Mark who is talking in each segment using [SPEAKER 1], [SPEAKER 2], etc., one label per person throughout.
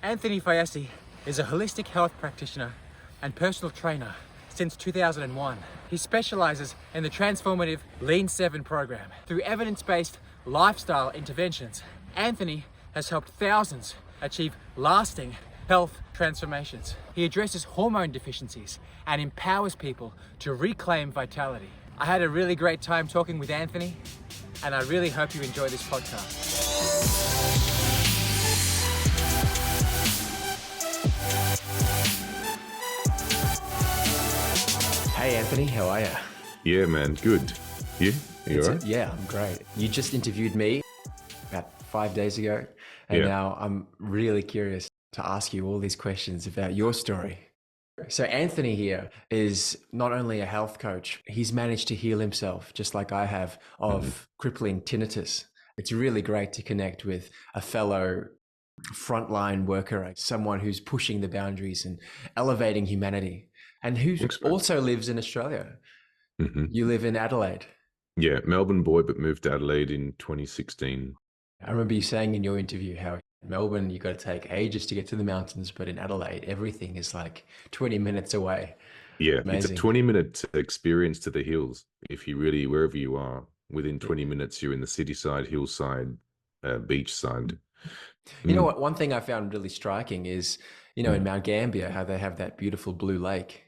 [SPEAKER 1] Anthony Phaesse is a holistic health practitioner and personal trainer since 2001. He specialises in the transformative Lean 7 program. Through evidence-based lifestyle interventions, Anthony has helped thousands achieve lasting health transformations. He addresses hormone deficiencies and empowers people to reclaim vitality. I had a really great time talking with Anthony, and I really hope you enjoy this podcast. Hey Anthony, how are you?
[SPEAKER 2] Yeah, man, good. You? You all right?
[SPEAKER 1] Yeah, I'm great. You just interviewed me about 5 days ago, and now I'm really curious to ask you all these questions about your story. So Anthony here is not only a health coach, he's managed to heal himself, just like I have, of crippling tinnitus. It's really great to connect with a fellow frontline worker, someone who's pushing the boundaries and elevating humanity, and who also lives in Australia. You live in Adelaide.
[SPEAKER 2] Yeah, Melbourne boy, but moved to Adelaide in 2016.
[SPEAKER 1] I remember you saying in your interview how in Melbourne, you got to take ages to get to the mountains, but in Adelaide, everything is like 20 minutes away.
[SPEAKER 2] Yeah,
[SPEAKER 1] Amazing.
[SPEAKER 2] It's a 20-minute experience to the hills. If you really, wherever you are, within 20 minutes, you're in the city side, hillside, beach side.
[SPEAKER 1] You know what? One thing I found really striking is, in Mount Gambier, how they have that beautiful blue lake.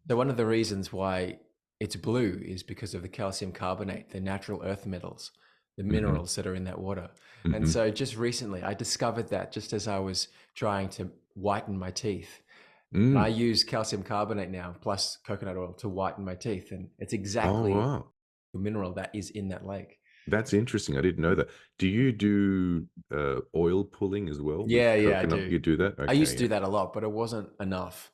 [SPEAKER 1] So one of the reasons why it's blue is because of the calcium carbonate, the natural earth metals, the minerals that are in that water. And so just recently I discovered that just as I was trying to whiten my teeth. I use calcium carbonate now plus coconut oil to whiten my teeth, and it's exactly the mineral that is in that lake.
[SPEAKER 2] That's interesting. I didn't know that. Do you do oil pulling as well?
[SPEAKER 1] Yeah, I do.
[SPEAKER 2] You do that? Okay,
[SPEAKER 1] I used to do that a lot, but it wasn't enough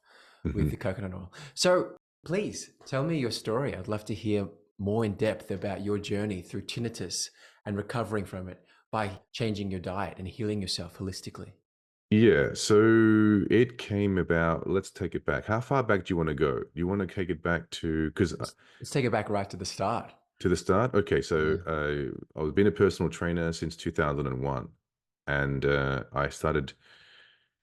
[SPEAKER 1] with the coconut oil. So please tell me your story. I'd love to hear more in depth about your journey through tinnitus and recovering from it by changing your diet and healing yourself holistically.
[SPEAKER 2] Yeah, so it came about, let's take it back. How far back do you want to go? Do you want to take it back to, because
[SPEAKER 1] Let's take it back right to the start.
[SPEAKER 2] to the start? Okay, so I've been a personal trainer since 2001, and I started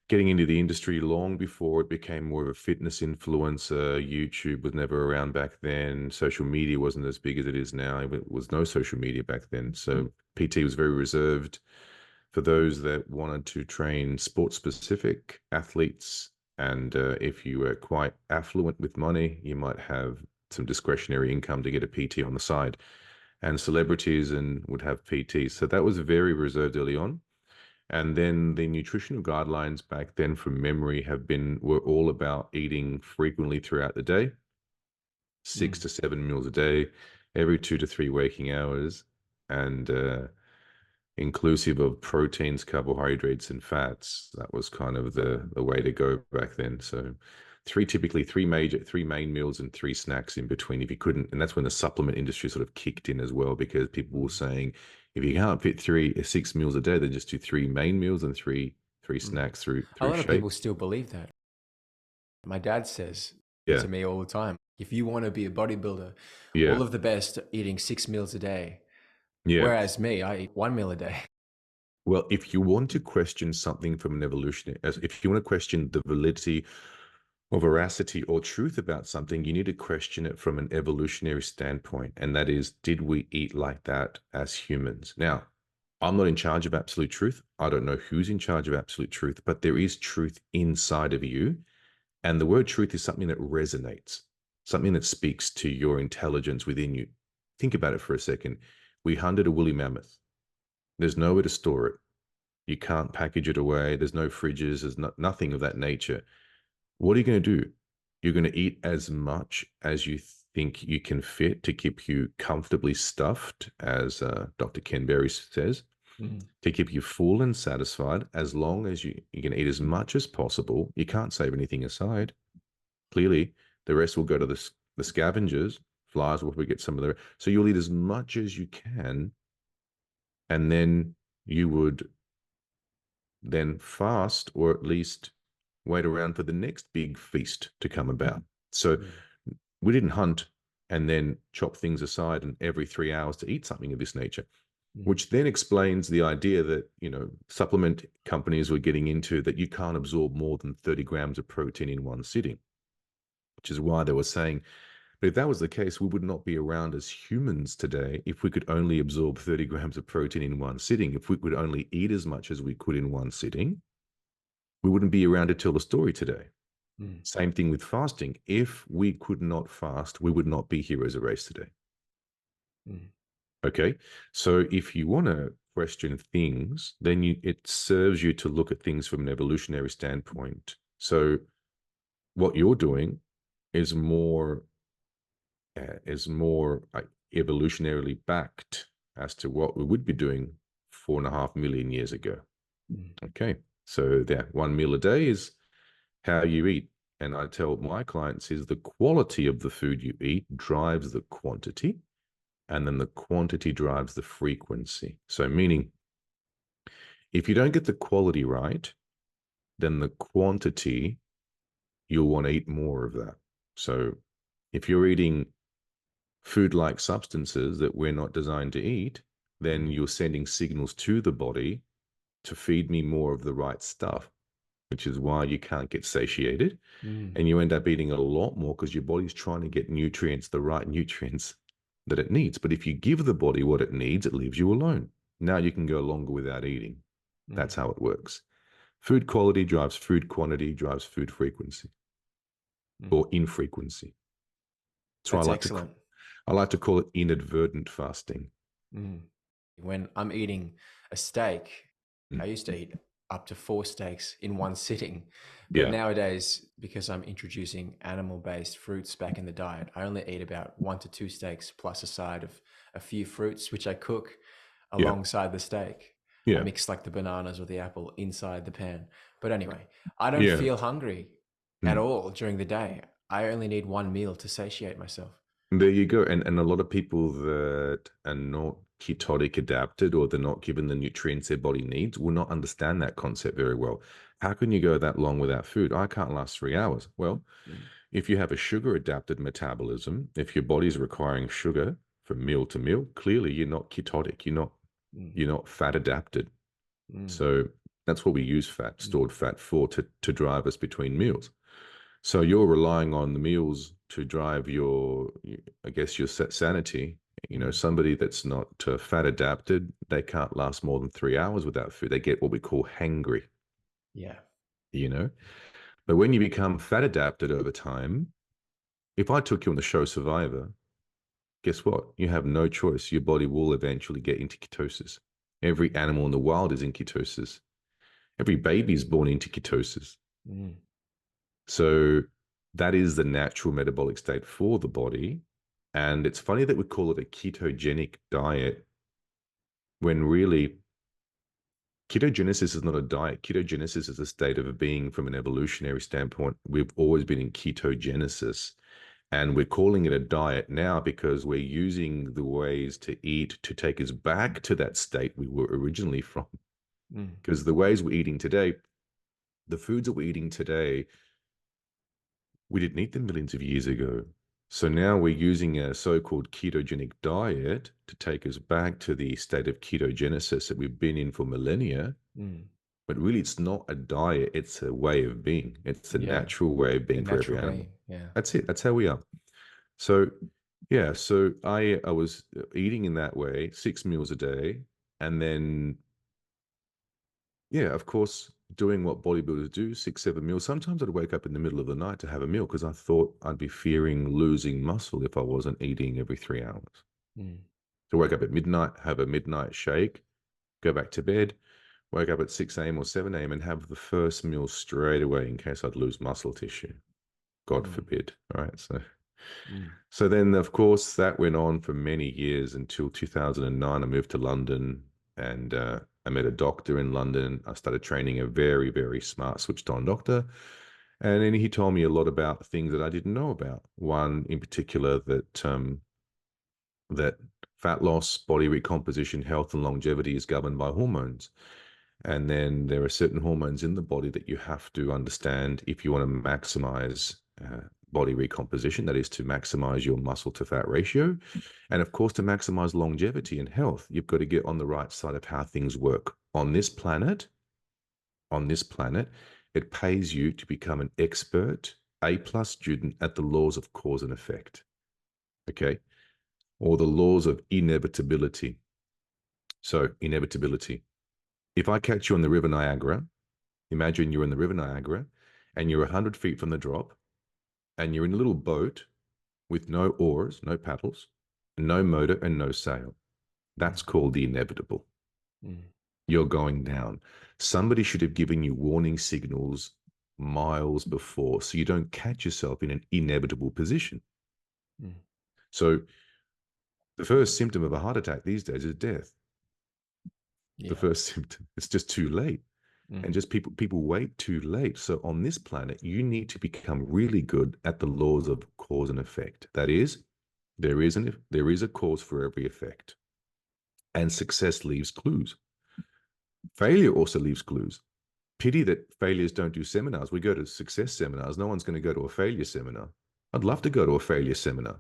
[SPEAKER 2] getting into the industry long before it became more of a fitness influencer. YouTube was never around back then. Social media wasn't as big as it is now. It was no social media back then. So PT was very reserved for those that wanted to train sport-specific athletes. And if you were quite affluent with money, you might have some discretionary income to get a PT on the side. And celebrities would have PTs. So that was very reserved early on. And then the nutritional guidelines back then from memory were all about eating frequently throughout the day, 6 to 7 meals a day, every 2 to 3 waking hours, and inclusive of proteins, carbohydrates, and fats. That was kind of the way to go back then. So typically three main meals and 3 snacks in between if you couldn't. And that's when the supplement industry sort of kicked in as well, because people were saying, if you can't fit 6 meals a day, then just do 3 main meals and three snacks through
[SPEAKER 1] A lot
[SPEAKER 2] shape.
[SPEAKER 1] of people still believe that. My dad says to me all the time, if you want to be a bodybuilder, all of the best are eating 6 meals a day. Whereas me, I eat 1 meal a day.
[SPEAKER 2] Well, if you want to question something from an evolutionary, if you want to question the validity or veracity or truth about something, you need to question it from an evolutionary standpoint. And that is, did we eat like that as humans? Now, I'm not in charge of absolute truth. I don't know who's in charge of absolute truth, but there is truth inside of you. And the word truth is something that resonates, something that speaks to your intelligence within you. Think about it for a second. We hunted a woolly mammoth. There's nowhere to store it. You can't package it away. There's no fridges. There's nothing of that nature. What are you going to do? You're going to eat as much as you think you can fit to keep you comfortably stuffed, as Dr. Ken Berry says, to keep you full and satisfied. As long as you can eat as much as possible, you can't save anything aside. Clearly, the rest will go to the scavengers. Flies will get some of the. So you'll eat as much as you can, and then you would then fast, or at least wait around for the next big feast to come about. So we didn't hunt and then chop things aside and every 3 hours to eat something of this nature.
[SPEAKER 1] Mm.
[SPEAKER 2] which then explains the idea that, supplement companies were getting into that you can't absorb more than 30 grams of protein in one sitting, which is why they were saying, but if that was the case, we would not be around as humans today if we could only absorb 30 grams of protein in one sitting. If we could only eat as much as we could in one sitting, we wouldn't be around to tell the story today.
[SPEAKER 1] Mm.
[SPEAKER 2] Same thing with fasting. If we could not fast, we would not be here as a race today.
[SPEAKER 1] Mm.
[SPEAKER 2] Okay. So if you want to question things, then it serves you to look at things from an evolutionary standpoint. So what you're doing is more evolutionarily backed as to what we would be doing 4.5 million years ago.
[SPEAKER 1] Mm.
[SPEAKER 2] Okay. So that one meal a day is how you eat. And I tell my clients is the quality of the food you eat drives the quantity, and then the quantity drives the frequency. So meaning, if you don't get the quality right, then the quantity, you'll want to eat more of that. So if you're eating food-like substances that we're not designed to eat, then you're sending signals to the body to feed me more of the right stuff, which is why you can't get satiated.
[SPEAKER 1] Mm.
[SPEAKER 2] And you end up eating a lot more because your body's trying to get nutrients, the right nutrients that it needs. But if you give the body what it needs, it leaves you alone. Now you can go longer without eating.
[SPEAKER 1] Mm.
[SPEAKER 2] That's how it works. Food quality drives food quantity, drives food frequency
[SPEAKER 1] Mm.
[SPEAKER 2] or infrequency. So
[SPEAKER 1] That's excellent.
[SPEAKER 2] I like to call it inadvertent fasting.
[SPEAKER 1] Mm. When I'm eating a steak, I used to eat up to 4 steaks in one sitting. But
[SPEAKER 2] Yeah.
[SPEAKER 1] nowadays, because I'm introducing animal-based fruits back in the diet, I only eat about 1 to 2 steaks plus a side of a few fruits, which I cook
[SPEAKER 2] Yeah.
[SPEAKER 1] alongside the steak. I
[SPEAKER 2] Yeah.
[SPEAKER 1] mix like the bananas or the apple inside the pan. But anyway, I don't
[SPEAKER 2] Yeah.
[SPEAKER 1] feel hungry at
[SPEAKER 2] Mm.
[SPEAKER 1] all during the day. I only need one meal to satiate myself.
[SPEAKER 2] There you go. And a lot of people that are not ketotic adapted, or they're not given the nutrients their body needs, will not understand that concept very well. How can you go that long without food? I can't last 3 hours. Well,
[SPEAKER 1] Mm.
[SPEAKER 2] if you have a sugar adapted metabolism, if your body's requiring sugar from meal to meal, clearly you're not ketotic.
[SPEAKER 1] Mm.
[SPEAKER 2] You're not fat adapted.
[SPEAKER 1] Mm.
[SPEAKER 2] So that's what we use
[SPEAKER 1] Mm.
[SPEAKER 2] stored fat for, to drive us between meals. So you're relying on the meals to drive I guess, your sanity.
[SPEAKER 1] Mm.
[SPEAKER 2] Somebody that's not fat adapted, they can't last more than 3 hours without food. They get what we call hangry,
[SPEAKER 1] Yeah.
[SPEAKER 2] you know? But when you become fat adapted over time, if I took you on the show Survivor, guess what? You have no choice. Your body will eventually get into ketosis. Every animal in the wild is in ketosis. Every baby is born into ketosis.
[SPEAKER 1] Mm.
[SPEAKER 2] So that is the natural metabolic state for the body. And it's funny that we call it a ketogenic diet when really ketogenesis is not a diet. Ketogenesis is a state of being from an evolutionary standpoint. We've always been in ketogenesis. And we're calling it a diet now because we're using the ways to eat to take us back to that state we were originally from.
[SPEAKER 1] Mm.
[SPEAKER 2] Because the ways we're eating today, the foods that we're eating today, we didn't eat them millions of years ago. So now we're using a so-called ketogenic diet to take us back to the state of ketogenesis that we've been in for millennia.
[SPEAKER 1] Mm.
[SPEAKER 2] But really, it's not a diet. It's a way of being. It's a
[SPEAKER 1] Yeah.
[SPEAKER 2] natural way of
[SPEAKER 1] A
[SPEAKER 2] being for every
[SPEAKER 1] natural
[SPEAKER 2] animal.
[SPEAKER 1] being. Yeah.
[SPEAKER 2] That's it. That's how we are. So, yeah. So I was eating in that way, 6 meals a day. And then, yeah, of course, doing what bodybuilders do, 6, 7 meals. Sometimes I'd wake up in the middle of the night to have a meal because I thought I'd be fearing losing muscle if I wasn't eating every 3 hours.
[SPEAKER 1] Mm.
[SPEAKER 2] So wake up at midnight, have a midnight shake, go back to bed, wake up at 6 a.m. or 7 a.m. and have the first meal straight away in case I'd lose muscle tissue. God
[SPEAKER 1] Mm.
[SPEAKER 2] forbid. All right.
[SPEAKER 1] Mm.
[SPEAKER 2] So then, of course, that went on for many years until 2009. I moved to London, and I met a doctor in London. I started training a very, very smart, switched on doctor. And then he told me a lot about things that I didn't know about. One in particular, that fat loss, body recomposition, health, and longevity is governed by hormones. And then there are certain hormones in the body that you have to understand if you want to maximize body recomposition, that is to maximize your muscle to fat ratio. And of course, to maximize longevity and health, you've got to get on the right side of how things work. On this planet, it pays you to become an expert, A+ student at the laws of cause and effect, okay? Or the laws of inevitability. So, inevitability. If I catch you on the River Niagara, imagine you're in the River Niagara and you're 100 feet from the drop and you're in a little boat with no oars, no paddles, no motor and no sail. That's called the inevitable. You're going down. Somebody should have given you warning signals miles before so you don't catch yourself in an inevitable position. So the first symptom of a heart attack these days is death. The first symptom. It's just too late. And just people wait too late. So on this planet, you need to become really good at the laws of cause and effect. That is, there is a cause for every effect. And success leaves clues. Failure also leaves clues. Pity that failures don't do seminars. We go to success seminars. No one's going to go to a failure seminar. I'd love to go to a failure seminar.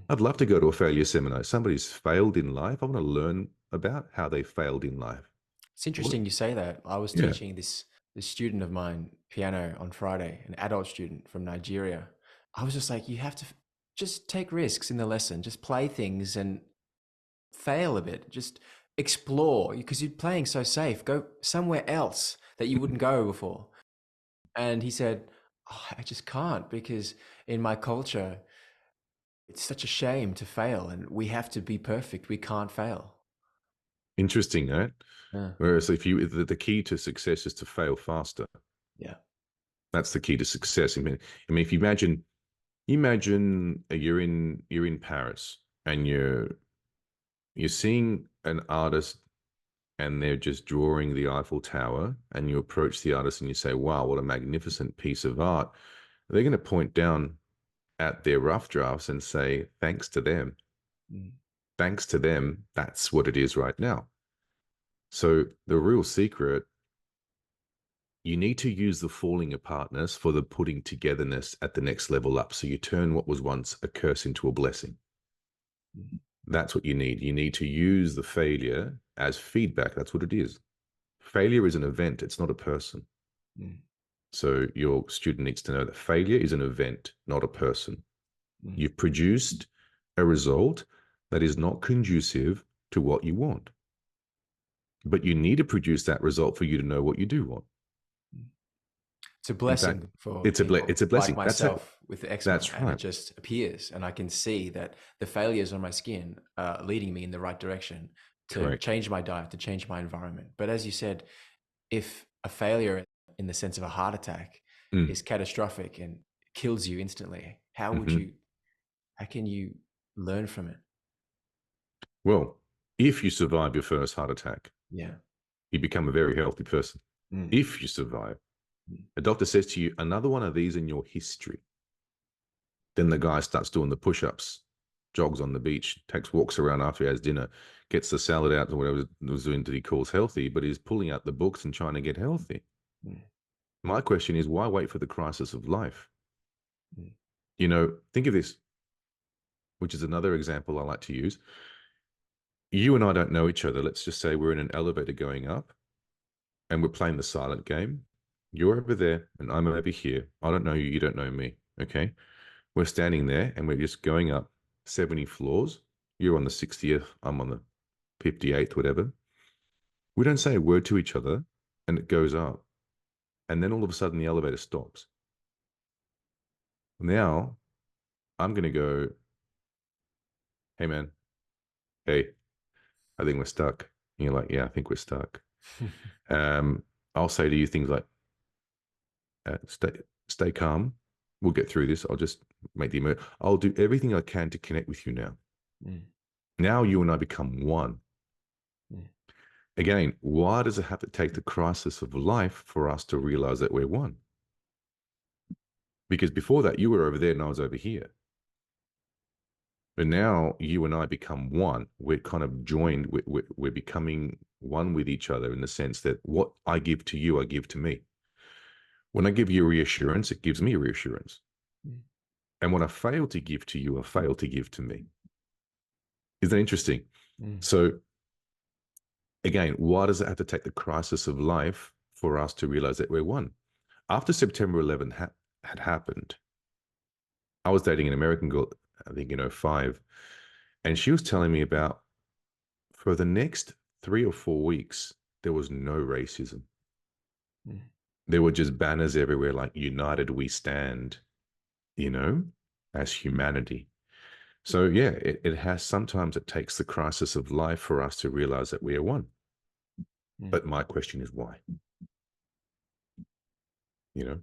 [SPEAKER 2] I'd love to go to a failure seminar. Somebody's failed in life. I want to learn about how they failed in life.
[SPEAKER 1] It's interesting you say that. I was teaching this student of mine piano on Friday, an adult student from Nigeria. I was just like, you have to just take risks in the lesson, just play things and fail a bit, just explore, because you're playing so safe. Go somewhere else that you wouldn't go before. And he said, I just can't, because in my culture, it's such a shame to fail and we have to be perfect. We can't fail.
[SPEAKER 2] Interesting, right?
[SPEAKER 1] Yeah.
[SPEAKER 2] Whereas the key to success is to fail faster.
[SPEAKER 1] Yeah.
[SPEAKER 2] That's the key to success. I mean, if you imagine you're in Paris and you're seeing an artist and they're just drawing the Eiffel Tower, and you approach the artist and you say, wow, what a magnificent piece of art. They're going to point down at their rough drafts and say, thanks to them. Thanks to them, that's what it is right now. So the real secret, you need to use the falling apartness for the putting togetherness at the next level up. So you turn what was once a curse into a blessing. That's what you need. You need to use the failure as feedback. That's what it is. Failure is an event. It's not a person. So your student needs to know that failure is an event, not a person. You've produced a result that is not conducive to what you want. But you need to produce that result for you to know what you do want.
[SPEAKER 1] It's a blessing for
[SPEAKER 2] it's a blessing
[SPEAKER 1] like myself with the eczema.
[SPEAKER 2] That's right.
[SPEAKER 1] And it just appears, and I can see that the failures on my skin are leading me in the right direction to change my diet, to change my environment. But as you said, if a failure in the sense of a heart attack is catastrophic and kills you instantly, how can you learn from it?
[SPEAKER 2] Well, if you survive your first heart attack, you become a very healthy person. If you survive, a doctor says to you, another one of these in your history. Then the guy starts doing the push-ups, jogs on the beach, takes walks around after he has dinner, gets the salad out or whatever he was doing that he calls healthy, but he's pulling out the books and trying to get healthy. My question is, why wait for the crisis of life? You know, think of this, which is another example I like to use. You and I don't know each other. Let's just say we're in an elevator going up and we're playing the silent game. You're over there and I'm over here. I don't know you, you don't know me, okay? We're standing there and we're just going up 70 floors. You're on the 60th, I'm on the 58th, whatever. We don't say a word to each other and it goes up. And then all of a sudden the elevator stops. Now I'm going to go, hey man, hey, I think we're stuck. And you're like, yeah, I think we're stuck. I'll say to you things like, stay calm. We'll get through this. I'll just make the emergency. I'll do everything I can to connect with you now. Now you and I become one. Again, why does it have to take the crisis of life for us to realize that we're one? Because before that, you were over there and I was over here. But now you and I become one. We're kind of joined. We're becoming one with each other in the sense that what I give to you, I give to me. When I give you reassurance, it gives me reassurance.
[SPEAKER 1] Mm.
[SPEAKER 2] And what I fail to give to you, I fail to give to me. Isn't that interesting?
[SPEAKER 1] Mm.
[SPEAKER 2] So again, why does it have to take the crisis of life for us to realize that we're one? After September 11 had happened, I was dating an American girl, I think in '05, and she was telling me about for the next 3 or 4 weeks, there was no racism.
[SPEAKER 1] Mm.
[SPEAKER 2] There were just banners everywhere like United We Stand, as humanity. So yeah, it has sometimes it takes the crisis of life for us to realize that we are one.
[SPEAKER 1] Mm.
[SPEAKER 2] But my question is why? You know?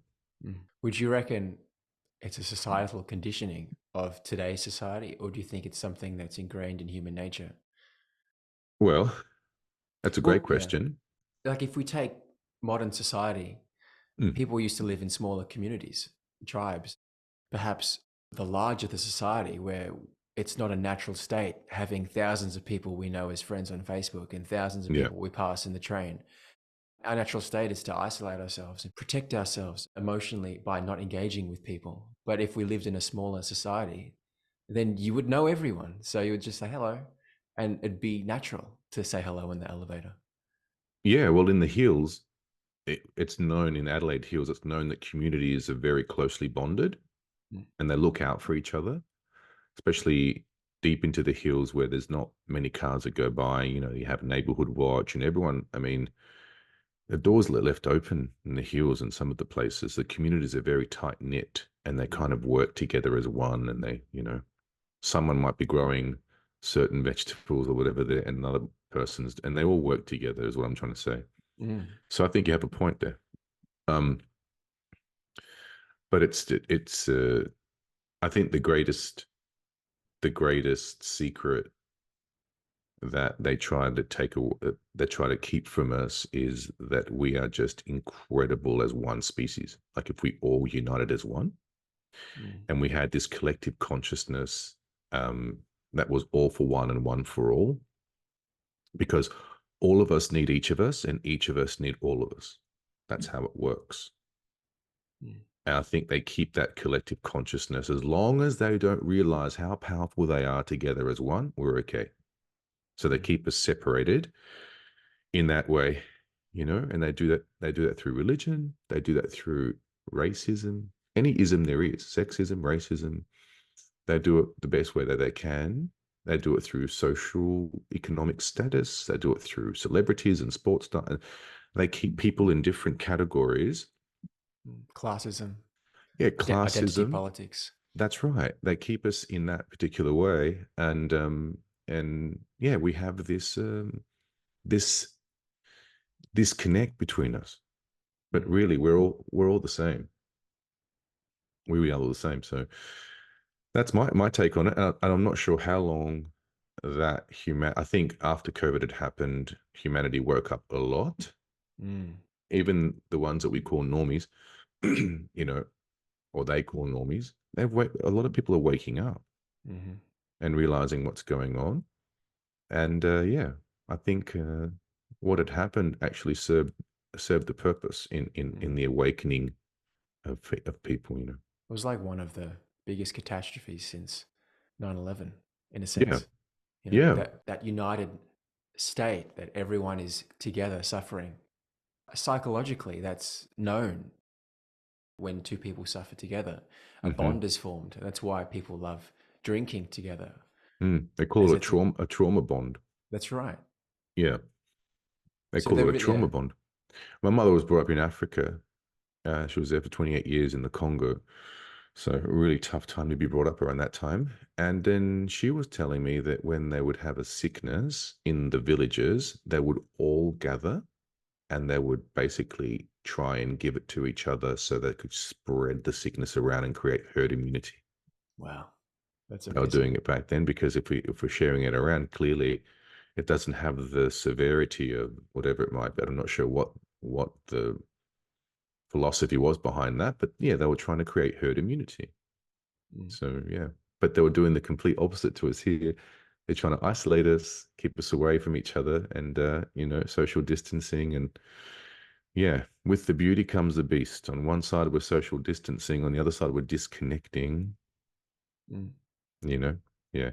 [SPEAKER 1] Mm. Would you reckon it's a societal conditioning of today's society, or do you think it's something that's ingrained in human nature?
[SPEAKER 2] Well, that's a great
[SPEAKER 1] Well, yeah.
[SPEAKER 2] question.
[SPEAKER 1] Like if we take modern society,
[SPEAKER 2] Mm,
[SPEAKER 1] people used to live in smaller communities, tribes. Perhaps the larger the society, where it's not a natural state, having thousands of people we know as friends on Facebook and thousands of
[SPEAKER 2] yeah.
[SPEAKER 1] people we pass in the train. Our natural state is to isolate ourselves and protect ourselves emotionally by not engaging with people. But if we lived in a smaller society, then you would know everyone. So you would just say hello, and it'd be natural to say hello in the elevator.
[SPEAKER 2] Yeah, well, in the hills, it's known in Adelaide Hills, it's known that communities are very closely bonded
[SPEAKER 1] Mm.
[SPEAKER 2] and they look out for each other, especially deep into the hills where there's not many cars that go by. You have neighborhood watch and everyone, I mean, the doors left open in the hills and some of the places. The communities are very tight knit and they kind of work together as one. And someone might be growing certain vegetables or whatever there, and another person's, and they all work together, is what I'm trying to say.
[SPEAKER 1] Mm.
[SPEAKER 2] So I think you have a point there. Um, but I think the greatest secret that they try to keep from us is that we are just incredible as one species. Like if we all united as one
[SPEAKER 1] Mm.
[SPEAKER 2] and we had this collective consciousness, um, that was all for one and one for all, because all of us need each of us and each of us need all of us. That's how it works.
[SPEAKER 1] Mm.
[SPEAKER 2] And I think they keep that collective consciousness. As long as they don't realize how powerful they are together as one, we're okay. So they
[SPEAKER 1] Mm.
[SPEAKER 2] keep us separated in that way, and they do that through religion, they do that through racism, any ism there is, sexism, racism. They do it the best way that they can. They do it through social economic status, they do it through celebrities and sports stuff, and they keep people in different categories.
[SPEAKER 1] Classism,
[SPEAKER 2] Yeah,
[SPEAKER 1] identity
[SPEAKER 2] classism.
[SPEAKER 1] politics.
[SPEAKER 2] That's right. They keep us in that particular way, and yeah, we have this disconnect between us. But
[SPEAKER 1] Mm.
[SPEAKER 2] really, we're all the same. We are all the same. So that's my take on it. And I'm not sure how long that I think after COVID had happened, humanity woke up a lot.
[SPEAKER 1] Mm.
[SPEAKER 2] Even the ones that we call normies, or they call normies, a lot of people are waking up
[SPEAKER 1] Mm-hmm.
[SPEAKER 2] and realizing what's going on. And yeah, I think what had happened actually served the purpose in
[SPEAKER 1] Mm.
[SPEAKER 2] the awakening of people.
[SPEAKER 1] It was like one of the biggest catastrophes since 9/11, in a
[SPEAKER 2] Yeah,
[SPEAKER 1] sense.
[SPEAKER 2] yeah.
[SPEAKER 1] That united state that everyone is together suffering. Psychologically, that's known when two people suffer together. A
[SPEAKER 2] Hmm.
[SPEAKER 1] bond is formed. That's why people love drinking together.
[SPEAKER 2] They call
[SPEAKER 1] As
[SPEAKER 2] it a
[SPEAKER 1] it's a,
[SPEAKER 2] trauma bond.
[SPEAKER 1] that's right.
[SPEAKER 2] Yeah, they
[SPEAKER 1] So
[SPEAKER 2] call
[SPEAKER 1] they're
[SPEAKER 2] it a trauma
[SPEAKER 1] yeah.
[SPEAKER 2] bond. My mother was brought up in Africa. She was there for 28 years in the Congo. So a really tough time to be brought up around that time. And then she was telling me that when they would have a sickness in the villages, they would all gather and they would basically try and give it to each other so they could spread the sickness around and create herd immunity.
[SPEAKER 1] Wow, that's
[SPEAKER 2] They were doing
[SPEAKER 1] amazing.
[SPEAKER 2] it back then because if we're sharing it around, clearly it doesn't have the severity of whatever it might be. I'm not sure what the philosophy was behind that, but yeah, they were trying to create herd immunity.
[SPEAKER 1] Mm.
[SPEAKER 2] So yeah, but they were doing the complete opposite to us here. They're trying to isolate us, keep us away from each other, and social distancing, and Yeah, with the beauty comes the beast. On one side we're social distancing, on the other side we're disconnecting,
[SPEAKER 1] Mm.
[SPEAKER 2] you know? Yeah.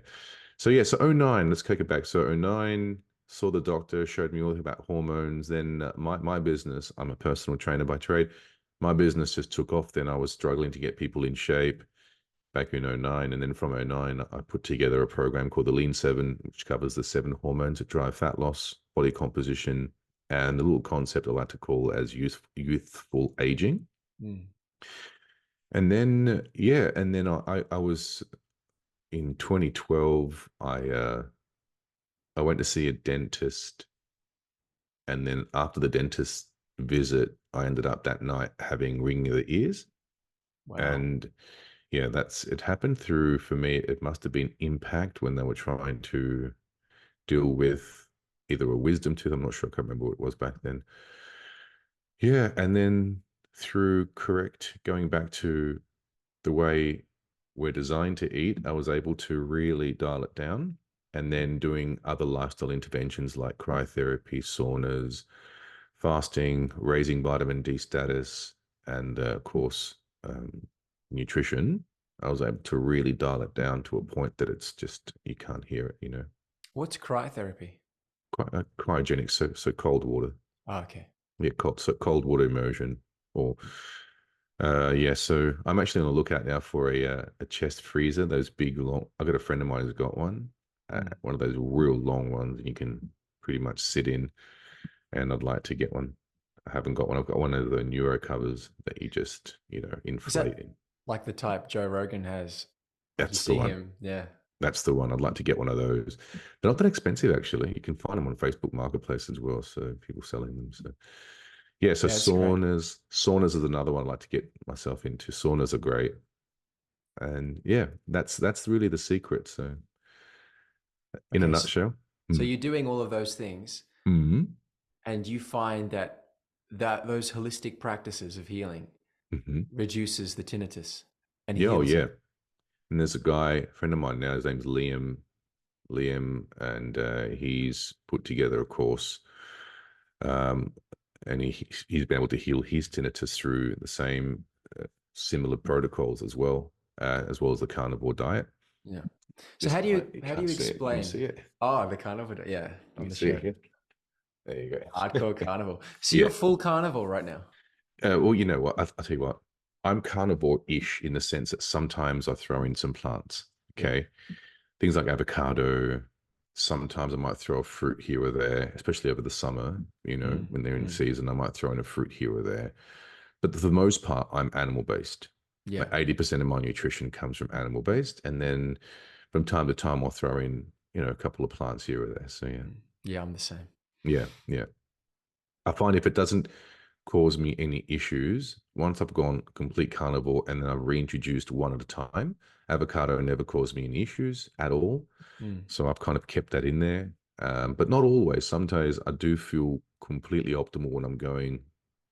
[SPEAKER 2] So yeah, so '09, let's take it back. So '09, saw the doctor, showed me all about hormones. Then my business, I'm a personal trainer by trade. My business just took off. Then I was struggling to get people in shape back in '09. And then from '09, I put together a program called the Lean 7, which covers the 7 hormones that drive fat loss, body composition, and the little concept I like to call as youthful aging.
[SPEAKER 1] Mm.
[SPEAKER 2] And then, yeah, and then I was in 2012, I went to see a dentist, and then after the dentist visit, I ended up that night having ringing of the ears.
[SPEAKER 1] Wow.
[SPEAKER 2] And yeah, that's it happened through, for me, it must have been impact when they were trying to deal with either a wisdom tooth. I'm not sure. I can't remember what it was back then. Yeah. And then through correct going back to the way we're designed to eat, I was able to really dial it down. And then doing other lifestyle interventions like cryotherapy, saunas, fasting, raising vitamin D status, and of course, nutrition, I was able to really dial it down to a point that it's just, you can't hear it,
[SPEAKER 1] What's cryotherapy?
[SPEAKER 2] Quite cryogenic, so cold water.
[SPEAKER 1] Oh, okay.
[SPEAKER 2] Yeah, cold water immersion. Or yeah, so I'm actually on the lookout now for a chest freezer. Those big long. I got a friend of mine who's got
[SPEAKER 1] Mm.
[SPEAKER 2] one of those real long ones, and you can pretty much sit in. And I'd like to get one. I haven't got one. I've got one of the neuro covers that you just
[SPEAKER 1] Is
[SPEAKER 2] inflate
[SPEAKER 1] that
[SPEAKER 2] in.
[SPEAKER 1] like the type Joe Rogan has? Like you
[SPEAKER 2] That's the
[SPEAKER 1] see
[SPEAKER 2] one.
[SPEAKER 1] him, yeah.
[SPEAKER 2] That's the one. I'd like to get one of those. They're not that expensive, actually. You can find them on Facebook Marketplace as well. So people selling them. So yeah, so
[SPEAKER 1] Yeah, it's great.
[SPEAKER 2] saunas is another one I'd like to get myself into. Saunas are great. And yeah, that's really the secret. So in a
[SPEAKER 1] Okay,
[SPEAKER 2] nutshell.
[SPEAKER 1] so
[SPEAKER 2] Mm.
[SPEAKER 1] you're doing all of those things,
[SPEAKER 2] Mm.
[SPEAKER 1] and you find that those holistic practices of healing
[SPEAKER 2] Hmm.
[SPEAKER 1] reduces the tinnitus and
[SPEAKER 2] Yeah, oh
[SPEAKER 1] heals
[SPEAKER 2] yeah.
[SPEAKER 1] it.
[SPEAKER 2] And there's a guy, a friend of mine now, his name's Liam, and he's put together a course, um, and he's been able to heal his tinnitus through the same similar protocols as well as the carnivore diet.
[SPEAKER 1] Yeah. So
[SPEAKER 2] This guy, you
[SPEAKER 1] how do
[SPEAKER 2] can't
[SPEAKER 1] you
[SPEAKER 2] see it. Can you
[SPEAKER 1] explain?
[SPEAKER 2] see it?
[SPEAKER 1] Oh, the carnival, yeah,
[SPEAKER 2] You
[SPEAKER 1] on
[SPEAKER 2] can
[SPEAKER 1] the
[SPEAKER 2] see it
[SPEAKER 1] shirt.
[SPEAKER 2] here. There you go.
[SPEAKER 1] Hardcore carnival. So you're
[SPEAKER 2] Yeah.
[SPEAKER 1] full carnival right now.
[SPEAKER 2] Well, you know what? I'll tell you what. I'm carnivore-ish in the sense that sometimes I throw in some plants.
[SPEAKER 1] Yeah.
[SPEAKER 2] Okay. Things like avocado. Sometimes I might throw a fruit here or there, especially over the summer,
[SPEAKER 1] Mm,
[SPEAKER 2] when they're in
[SPEAKER 1] mm.
[SPEAKER 2] season, I might throw in a fruit here or there. But for the most part, I'm animal based. Like
[SPEAKER 1] Yeah.
[SPEAKER 2] 80% of my nutrition comes from animal based. And then from time to time, I'll throw in, a couple of plants here or there. So yeah.
[SPEAKER 1] Mm. Yeah, I'm the same.
[SPEAKER 2] Yeah. Yeah. I find if it doesn't cause me any issues, once I've gone complete carnivore and then I've reintroduced one at a time, avocado never caused me any issues at all.
[SPEAKER 1] Mm,
[SPEAKER 2] So I've kind of kept that in there. But not always. Some days I do feel completely optimal when I'm going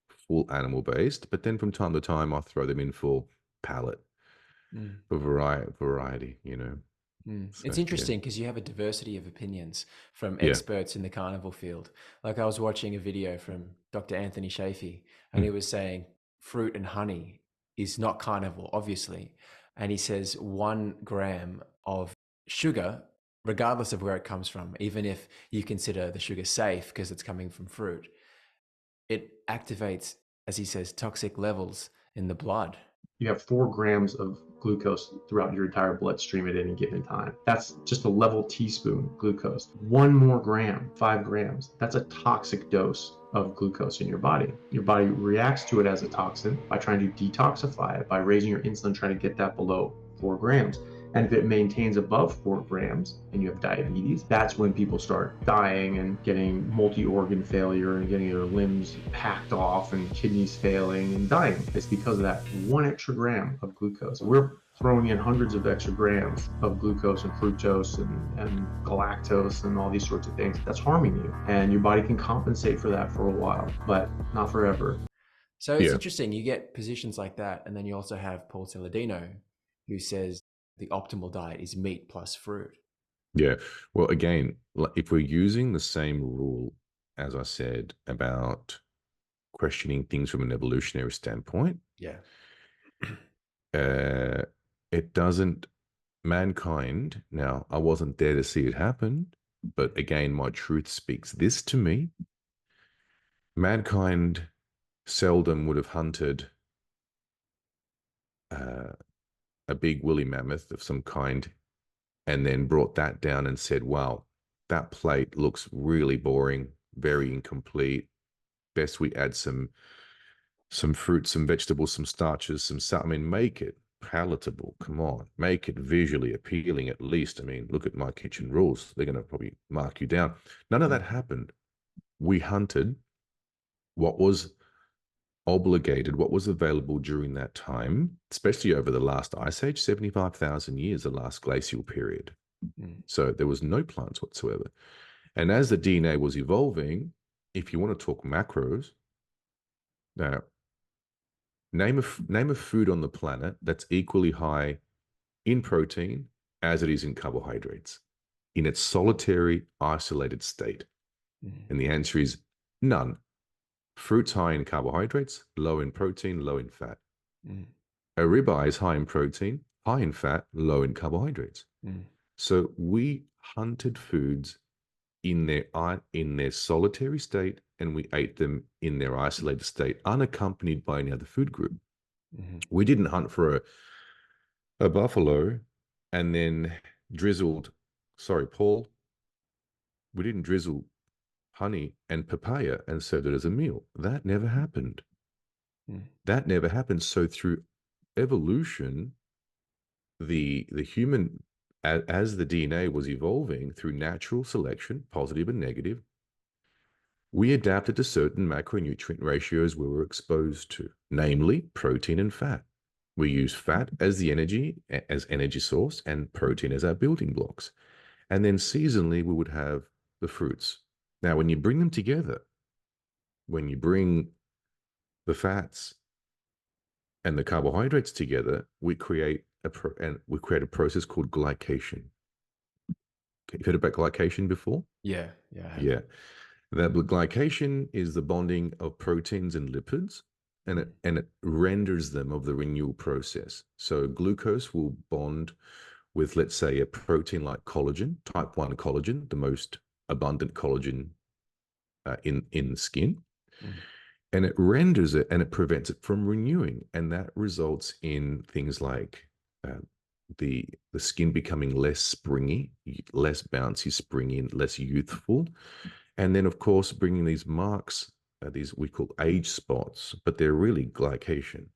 [SPEAKER 2] full animal based, but then from time to time I throw them in for palate,
[SPEAKER 1] mm.
[SPEAKER 2] for variety.
[SPEAKER 1] Mm. It's
[SPEAKER 2] So yeah.
[SPEAKER 1] interesting because you have a diversity of opinions from
[SPEAKER 2] Yeah.
[SPEAKER 1] experts in the carnival field. Like I was watching a video from Dr. Anthony Shafee, and he
[SPEAKER 2] Mm.
[SPEAKER 1] was saying fruit and honey is not carnivore, obviously. And he says 1 gram of sugar, regardless of where it comes from, even if you consider the sugar safe because it's coming from fruit, it activates, as he says, toxic levels in the blood.
[SPEAKER 3] You have 4 grams of glucose throughout your entire bloodstream at any given time. That's just a level teaspoon glucose. One more gram, 5 grams, that's a toxic dose of glucose in your body. Your body reacts to it as a toxin by trying to detoxify it, by raising your insulin, trying to get that below 4 grams. And if it maintains above 4 grams and you have diabetes, that's when people start dying and getting multi-organ failure and getting their limbs hacked off and kidneys failing and dying. It's because of that 1 extra gram of glucose. We're throwing in hundreds of extra grams of glucose and fructose and galactose and all these sorts of things. That's harming you. And your body can compensate for that for a while, but not forever.
[SPEAKER 1] So it's
[SPEAKER 2] Yeah.
[SPEAKER 1] interesting. You get positions like that. And then you also have Paul Saladino, who says the optimal diet is meat plus fruit.
[SPEAKER 2] Yeah. Well, again, like if we're using the same rule as I said about questioning things from an evolutionary standpoint.
[SPEAKER 1] Yeah.
[SPEAKER 2] It doesn't, mankind, now I wasn't there to see it happen, but again, my truth speaks this to me. Mankind seldom would have hunted a big woolly mammoth of some kind and then brought that down and said, wow, that plate looks really boring, very incomplete. Best we add some fruits, some vegetables, some starches, some salt. I mean, make it palatable. Come on, make it visually appealing at least. I mean, look at my kitchen rules. They're going to probably mark you down. None of that happened. We hunted what was obligated, what was available during that time, especially over the last ice age, 75,000 years, the last glacial period. So there was no plants whatsoever. And as the DNA was evolving, if you want to talk macros, now name a food on the planet that's equally high in protein as it is in carbohydrates in its solitary, isolated state. And the answer is none. Fruit's high in carbohydrates, low in protein, low in fat. A ribeye is high in protein, high in fat, low in carbohydrates. So we hunted foods in their solitary state, and we ate them in their isolated state, unaccompanied by any other food group. We didn't hunt for a buffalo and then drizzled, sorry, Paul, we didn't drizzle honey and papaya and served it as a meal. That never happened. That never happened. So through evolution, the human, as the DNA was evolving through natural selection, positive and negative, we adapted to certain macronutrient ratios we were exposed to, namely protein and fat. We use fat as the energy source and protein as our building blocks. And then seasonally, we would have the fruits. Now, when you bring them together, when you bring the fats and the carbohydrates together, we create a process called glycation. You've heard about glycation before?
[SPEAKER 1] Yeah.
[SPEAKER 2] Yeah. That glycation is the bonding of proteins and lipids, and it renders them of the renewal process. So glucose will bond with, let's say, a protein like collagen, type 1 collagen, the most abundant collagen in the skin. And it renders it and it prevents it from renewing. And that results in things like the skin becoming less springy, less bouncy, springy, and less youthful. And then, of course, bringing these marks, these we call age spots, but they're really glycation.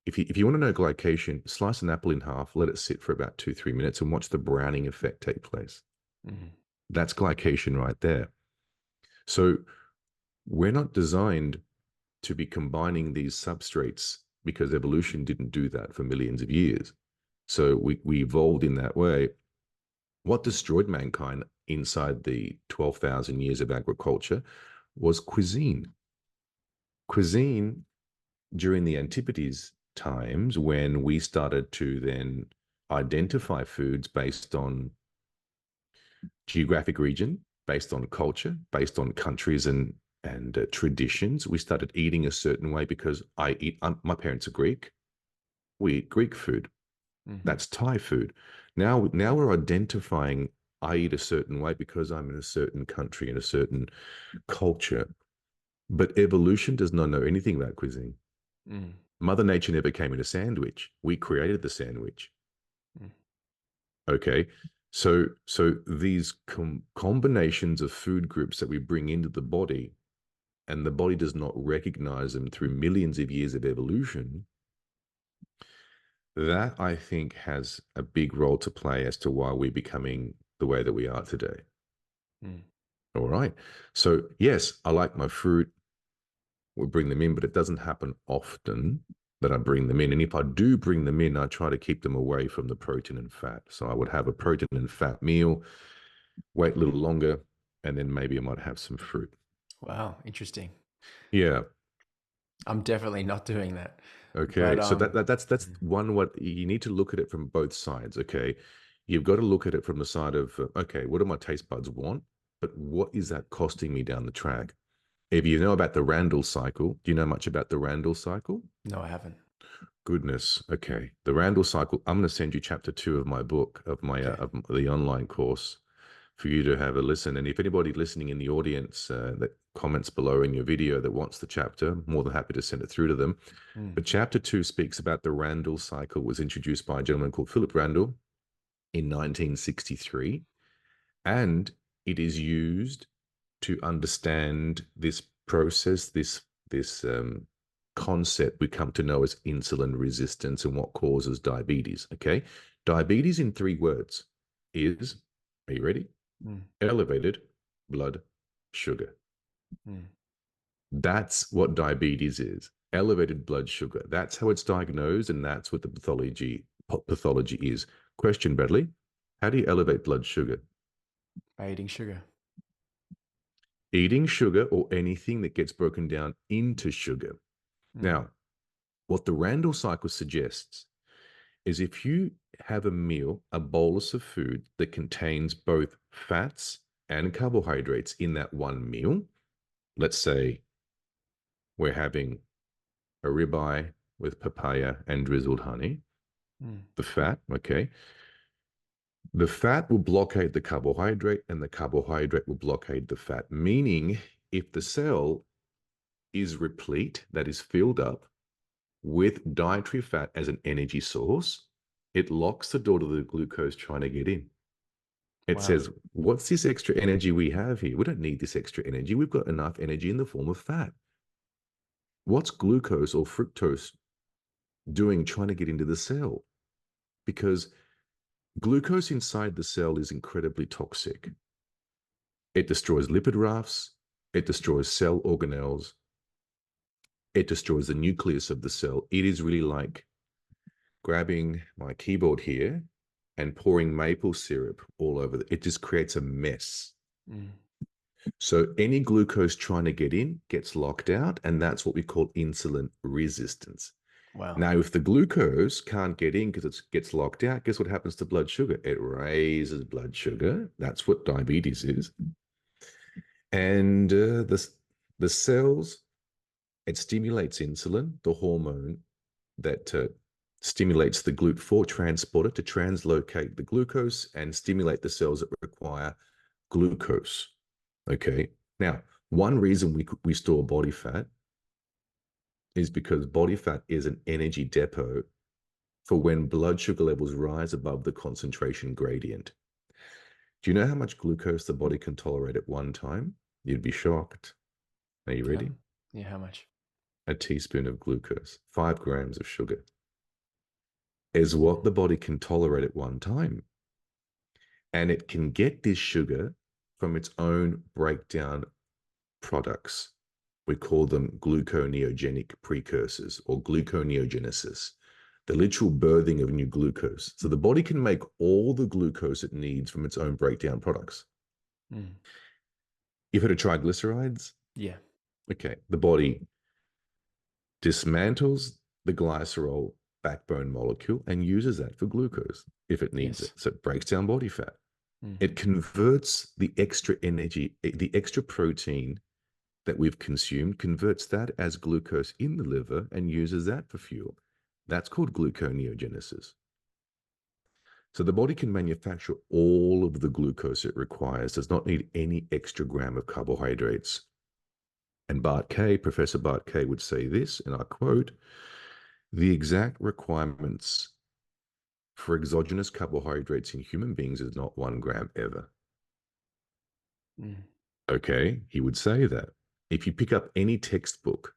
[SPEAKER 2] If you want to know glycation, slice an apple in half, let it sit for about 2-3 minutes and watch the browning effect take place. That's glycation right there. So we're not designed to be combining these substrates because evolution didn't do that for millions of years. So we evolved in that way. What destroyed mankind inside the 12,000 years of agriculture was cuisine. Cuisine during the Antipodes times, when we started to then identify foods based on geographic region, based on culture, based on countries and traditions, we started eating a certain way because my parents are Greek. We eat Greek food. That's Thai food. Now we're identifying I eat a certain way because I'm in a certain country, in a certain culture. But evolution does not know anything about cuisine. Mother Nature never came in a sandwich. We created the sandwich. Okay. So these combinations of food groups that we bring into the body, and the body does not recognize them through millions of years of evolution, that I think has a big role to play as to why we're becoming the way that we are today. All right. So yes, I like my fruit. We bring them in, but it doesn't happen often that I bring them in. And if I do bring them in, I try to keep them away from the protein and fat. So I would have a protein and fat meal, wait a little longer, and then maybe I might have some fruit.
[SPEAKER 1] Wow. Interesting.
[SPEAKER 2] Yeah.
[SPEAKER 1] I'm definitely not doing that.
[SPEAKER 2] Okay.
[SPEAKER 1] But,
[SPEAKER 2] So that's one, what you need to look at it from both sides. Okay. You've got to look at it from the side of, okay, what do my taste buds want? But what is that costing me down the track? If you know about the Randall cycle, do you know much about the Randall cycle?
[SPEAKER 1] No, I haven't.
[SPEAKER 2] Goodness. Okay. The Randall cycle. I'm going to send you chapter 2 of my book, of my
[SPEAKER 1] Okay.
[SPEAKER 2] of the online course, for you to have a listen. And if anybody listening in the audience that comments below in your video that wants the chapter, more than happy to send it through to them. But chapter 2 speaks about the Randall cycle. Was introduced by a gentleman called Philip Randall in 1963, and it is used to understand this process, this concept we come to know as insulin resistance and what causes diabetes. Okay, diabetes in 3 words is, are you ready? Elevated blood sugar. That's what diabetes is. Elevated blood sugar. That's how it's diagnosed, and that's what the pathology is. Question, Bradley, how do you elevate blood sugar?
[SPEAKER 1] By eating sugar.
[SPEAKER 2] Eating sugar or anything that gets broken down into sugar. Now, what the Randall cycle suggests is if you have a meal, a bolus of food that contains both fats and carbohydrates in that one meal, let's say we're having a ribeye with papaya and drizzled honey, the fat, okay, the fat will blockade the carbohydrate and the carbohydrate will blockade the fat, meaning if the cell is replete, that is filled up with dietary fat as an energy source, it locks the door to the glucose trying to get in. It says, what's this extra energy we have here? We don't need this extra energy. We've got enough energy in the form of fat. What's glucose or fructose doing trying to get into the cell? Because glucose inside the cell is incredibly toxic. It destroys lipid rafts. It destroys cell organelles. It destroys the nucleus of the cell. It is really like grabbing my keyboard here and pouring maple syrup all over it. It just creates a mess. So any glucose trying to get in gets locked out, and that's what we call insulin resistance.
[SPEAKER 1] Wow.
[SPEAKER 2] Now, if the glucose can't get in because it gets locked out, guess what happens to blood sugar? It raises blood sugar. That's what diabetes is. And the cells, it stimulates insulin, the hormone that stimulates the GLUT4 transporter to translocate the glucose and stimulate the cells that require glucose. Okay. Now, one reason we store body fat is because body fat is an energy depot for when blood sugar levels rise above the concentration gradient. Do you know how much glucose the body can tolerate at one time? You'd be shocked. Are you ready?
[SPEAKER 1] Yeah, how much?
[SPEAKER 2] A teaspoon of glucose, 5 grams of sugar, is what the body can tolerate at one time. And it can get this sugar from its own breakdown products. We call them gluconeogenic precursors or gluconeogenesis, the literal birthing of new glucose. So the body can make all the glucose it needs from its own breakdown products. You've heard of triglycerides?
[SPEAKER 1] Yeah.
[SPEAKER 2] Okay. The body dismantles the glycerol backbone molecule and uses that for glucose if it needs it. So it breaks down body fat. It converts the extra energy, the extra protein that we've consumed, converts that as glucose in the liver and uses that for fuel. That's called gluconeogenesis. So the body can manufacture all of the glucose it requires, does not need any extra gram of carbohydrates. And Professor Bart Kay would say this, and I quote, the exact requirements for exogenous carbohydrates in human beings is not 1 gram ever. Okay, he would say that. If you pick up any textbook,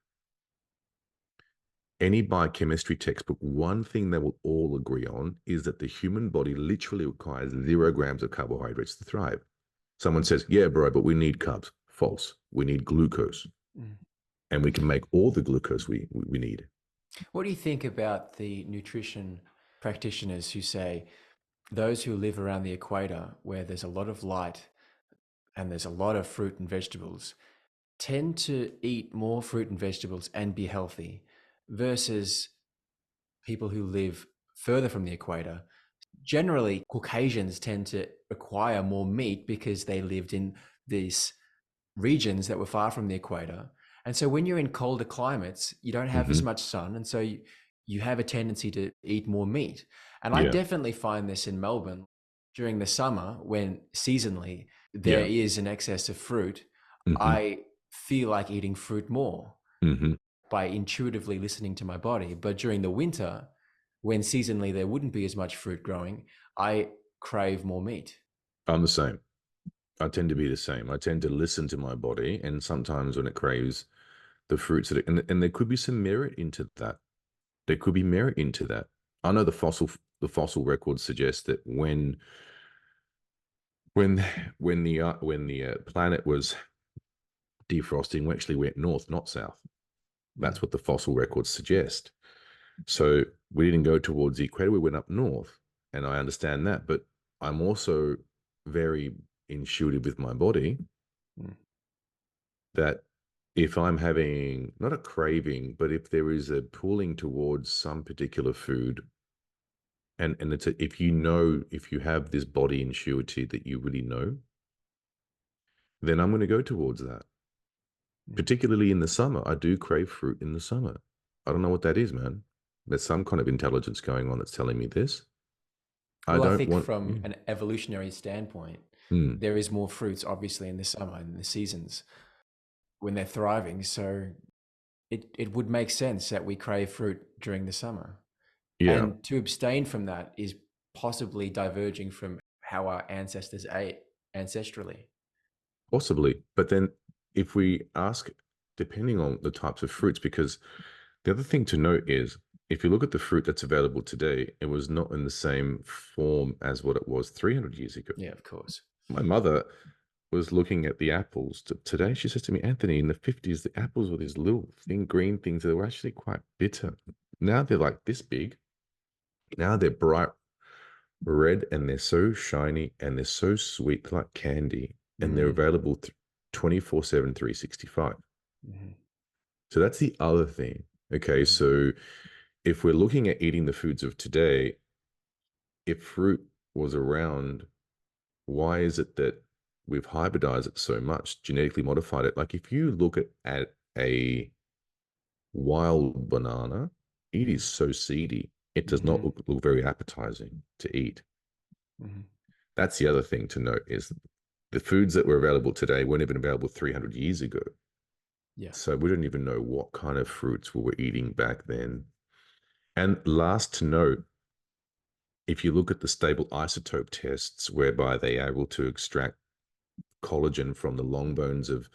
[SPEAKER 2] any biochemistry textbook, one thing they will all agree on is that the human body literally requires 0 grams of carbohydrates to thrive. Someone says, yeah, bro, but we need carbs. False. We need glucose. And we can make all the glucose we need.
[SPEAKER 1] What do you think about the nutrition practitioners who say those who live around the equator where there's a lot of light and there's a lot of fruit and vegetables tend to eat more fruit and vegetables and be healthy versus people who live further from the equator? Generally, Caucasians tend to acquire more meat because they lived in this regions that were far from the equator. And so when you're in colder climates, you don't have as much sun. And so you have a tendency to eat more meat. And I
[SPEAKER 2] Yeah.
[SPEAKER 1] definitely find this in Melbourne during the summer when seasonally there
[SPEAKER 2] Yeah.
[SPEAKER 1] is an excess of fruit.
[SPEAKER 2] hmm
[SPEAKER 1] I feel like eating fruit more
[SPEAKER 2] hmm
[SPEAKER 1] by intuitively listening to my body. But during the winter, when seasonally there wouldn't be as much fruit growing, I crave more meat.
[SPEAKER 2] I'm the same. I tend to be the same. I tend to listen to my body, and sometimes when it craves the fruits that and there could be some merit into that. There could be merit into that. I know the fossil records suggest that when the planet was defrosting, we actually went north, not south. That's what the fossil records suggest. So we didn't go towards the equator, we went up north, and I understand that. But I'm also very intuitive with my body that if I'm having not a craving, but if there is a pulling towards some particular food, and it's if you have this body intuitive that you really know, then I'm going to go towards that. Particularly in the summer, I do crave fruit in the summer. I don't know what that is, man. There's some kind of intelligence going on that's telling me this.
[SPEAKER 1] Well, I
[SPEAKER 2] don't
[SPEAKER 1] think
[SPEAKER 2] want.
[SPEAKER 1] from an evolutionary standpoint, there is more fruits obviously in the summer and the seasons when they're thriving. So it would make sense that we crave fruit during the summer.
[SPEAKER 2] Yeah,
[SPEAKER 1] And to abstain from that is possibly diverging from how our ancestors ate ancestrally.
[SPEAKER 2] possibly. But then if we ask, depending on the types of fruits, because the other thing to note is if you look at the fruit that's available today, it was not in the same form as what it was 300 years ago.
[SPEAKER 1] Yeah, of course.
[SPEAKER 2] My mother was looking at the apples today. She says to me, Anthony, in the 50s, the apples were these little thin green things that were actually quite bitter. Now they're like this big. Now they're bright red and they're so shiny and they're so sweet, like candy, and they're available 24/7, 365. So that's the other thing. Okay, so if we're looking at eating the foods of today, if fruit was around, why is it that we've hybridized it so much, genetically modified it? Like if you look at a wild banana, it is so seedy. It does not look very appetizing to eat. That's the other thing to note is the foods that were available today weren't even available 300 years ago.
[SPEAKER 1] Yeah.
[SPEAKER 2] So we don't even know what kind of fruits we were eating back then. And last to note, if you look at the stable isotope tests whereby they are able to extract collagen from the long bones of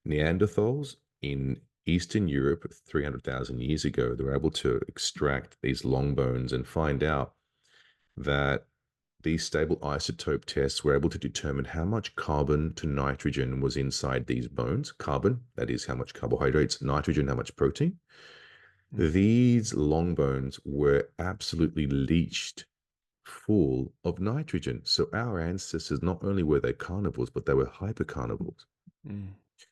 [SPEAKER 2] Neanderthals in Eastern Europe 300,000 years ago, they were able to extract these long bones and find out that these stable isotope tests were able to determine how much carbon to nitrogen was inside these bones. Carbon, that is how much carbohydrates, nitrogen, how much protein. These long bones were absolutely leached full of nitrogen. So our ancestors, not only were they carnivores, but they were hypercarnivores.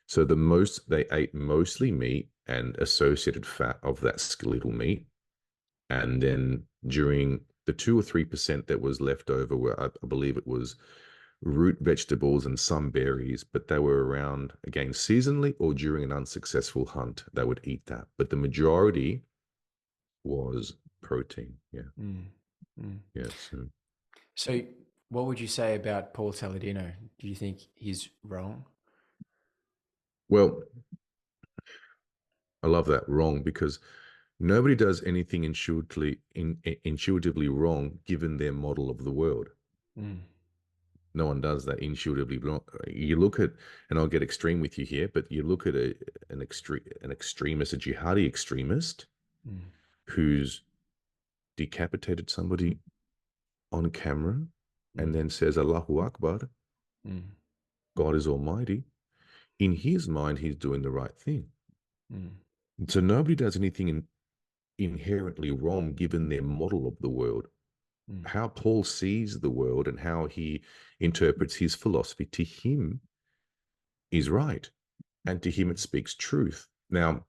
[SPEAKER 2] So they ate mostly meat and associated fat of that skeletal meat. And then during the 2 or 3% that was left over were, I believe it was root vegetables and some berries, but they were around again seasonally or during an unsuccessful hunt, they would eat that. But the majority was protein. Yeah. Yeah.
[SPEAKER 1] So what would you say about Paul Saladino? Do you think he's wrong?
[SPEAKER 2] Well, I love that wrong because nobody does anything intuitively wrong given their model of the world. No one does that intuitively wrong. You look at, and I'll get extreme with you here, but you look at an extremist, a jihadi extremist who's decapitated somebody on camera and then says Allahu Akbar, God is Almighty. In his mind, he's doing the right thing. So nobody does anything inherently wrong given their model of the world. How Paul sees the world and how he interprets his philosophy, to him is right. And to him it speaks truth. Now,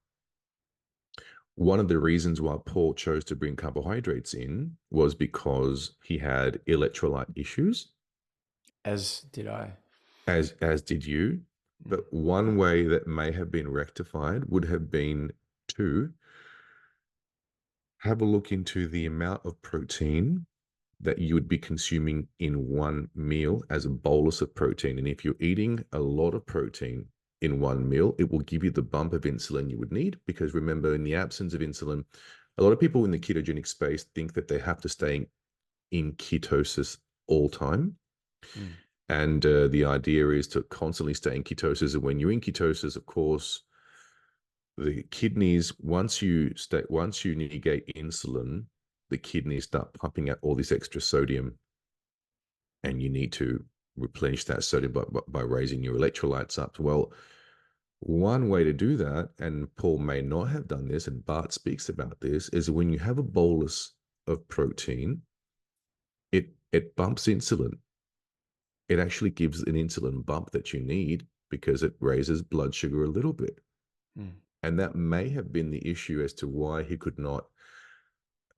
[SPEAKER 2] one of the reasons why Paul chose to bring carbohydrates in was because he had electrolyte issues.
[SPEAKER 1] As did I.
[SPEAKER 2] As did you. But one way that may have been rectified would have been to have a look into the amount of protein that you would be consuming in one meal as a bolus of protein. And if you're eating a lot of protein in one meal, it will give you the bump of insulin you would need. Because remember, in the absence of insulin, a lot of people in the ketogenic space think that they have to stay in ketosis all time. And the idea is to constantly stay in ketosis. And when you're in ketosis, of course, the kidneys, once you negate insulin, the kidneys start pumping out all this extra sodium, and you need to replenish that sodium by raising your electrolytes up. Well, one way to do that, and Paul may not have done this, and Bart speaks about this, is when you have a bolus of protein, it bumps insulin. It actually gives an insulin bump that you need because it raises blood sugar a little bit. And that may have been the issue as to why he could not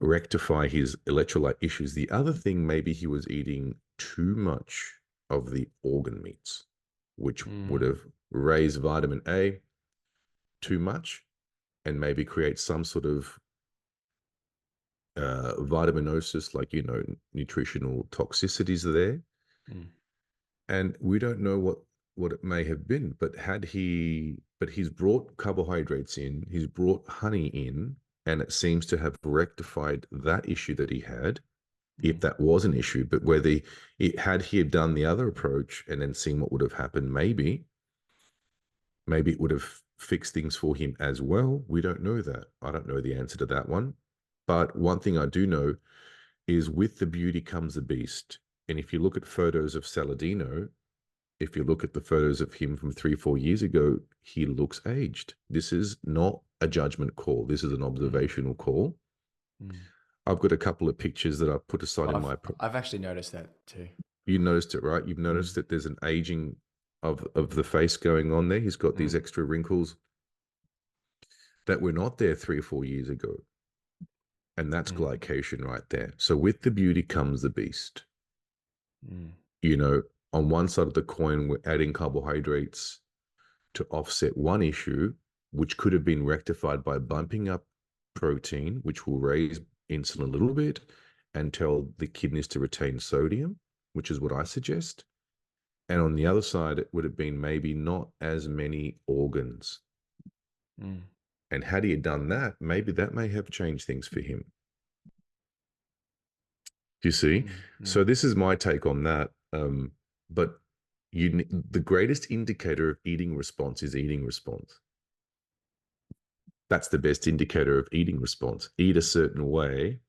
[SPEAKER 2] rectify his electrolyte issues. The other thing, maybe he was eating too much of the organ meats, which would have raised vitamin A too much and maybe create some sort of vitaminosis, like, nutritional toxicities there. And we don't know what it may have been, but he's brought carbohydrates in, he's brought honey in, and it seems to have rectified that issue that he had, if that was an issue. But whether he had done the other approach and then seen what would have happened, maybe it would have fixed things for him as well. We don't know that. I don't know the answer to that one. But one thing I do know is, with the beauty comes the beast. And if you look at photos of Saladino, if you look at the photos of him from 3-4 years ago, he looks aged. This is not a judgment call. This is an observational call. I've got a couple of pictures that I've put aside in my...
[SPEAKER 1] I've actually noticed that too.
[SPEAKER 2] You noticed it, right? You've noticed that there's an aging of the face going on there. He's got these extra wrinkles that were not there 3 or 4 years ago. And that's glycation right there. So with the beauty comes the beast. On one side of the coin, we're adding carbohydrates to offset one issue, which could have been rectified by bumping up protein, which will raise insulin a little bit and tell the kidneys to retain sodium, which is what I suggest. And on the other side, it would have been maybe not as many organs. And had he done that, maybe that may have changed things for him. Do you see? So this is my take on that. But the greatest indicator of eating response is eating response. That's the best indicator of eating response. Eat a certain way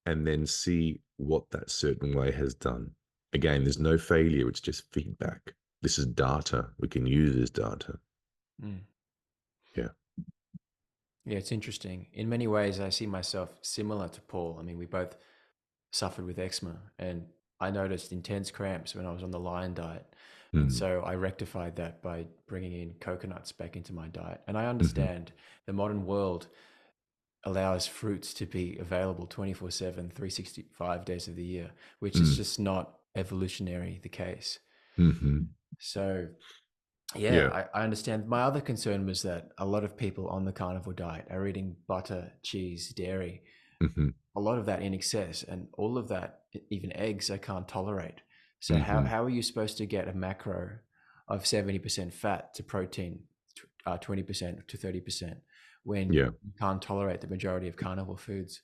[SPEAKER 2] and then see what that certain way has done. Again, there's no failure. It's just feedback. This is data. We can use this data. Yeah.
[SPEAKER 1] Yeah, it's interesting. In many ways, I see myself similar to Paul. I mean, we both suffered with eczema, and I noticed intense cramps when I was on the lion diet. And so I rectified that by bringing in coconuts back into my diet. And I understand the modern world allows fruits to be available 24/7, 365 days of the year, which is just not evolutionary the case. So yeah, I understand. My other concern was that a lot of people on the carnivore diet are eating butter, cheese, dairy, a lot of that in excess, and all of that, even eggs, I can't tolerate. So how are you supposed to get a macro of 70% fat to protein, 20% to 30%, when you can't tolerate the majority of carnivore foods?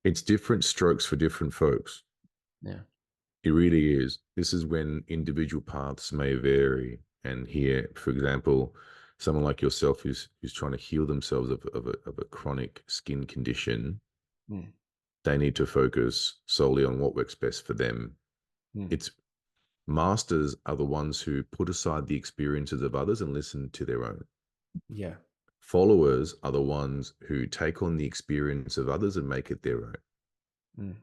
[SPEAKER 2] It's different strokes for different folks.
[SPEAKER 1] Yeah.
[SPEAKER 2] It really is. This is when individual paths may vary. And here, for example, someone like yourself who's trying to heal themselves of a chronic skin condition, they need to focus solely on what works best for them. It's masters are the ones who put aside the experiences of others and listen to their own.
[SPEAKER 1] Yeah.
[SPEAKER 2] Followers are the ones who take on the experience of others and make it their own.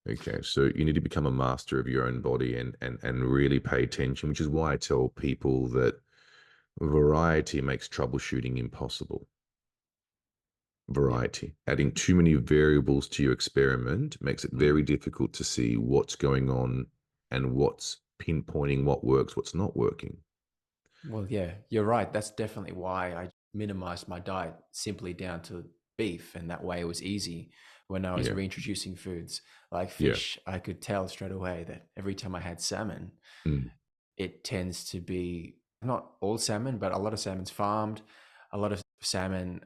[SPEAKER 2] Okay, so you need to become a master of your own body and really pay attention, which is why I tell people that variety makes troubleshooting impossible. Variety. Adding too many variables to your experiment makes it very difficult to see what's going on and what's pinpointing what works, what's not working.
[SPEAKER 1] Well, yeah, you're right. That's definitely why I minimized my diet simply down to beef. And that way it was easy when I was
[SPEAKER 2] Yeah.
[SPEAKER 1] reintroducing foods like
[SPEAKER 2] Yeah.
[SPEAKER 1] fish. I could tell straight away that every time I had salmon,
[SPEAKER 2] Mm.
[SPEAKER 1] it tends to be not all salmon, but a lot of salmon's farmed. A lot of salmon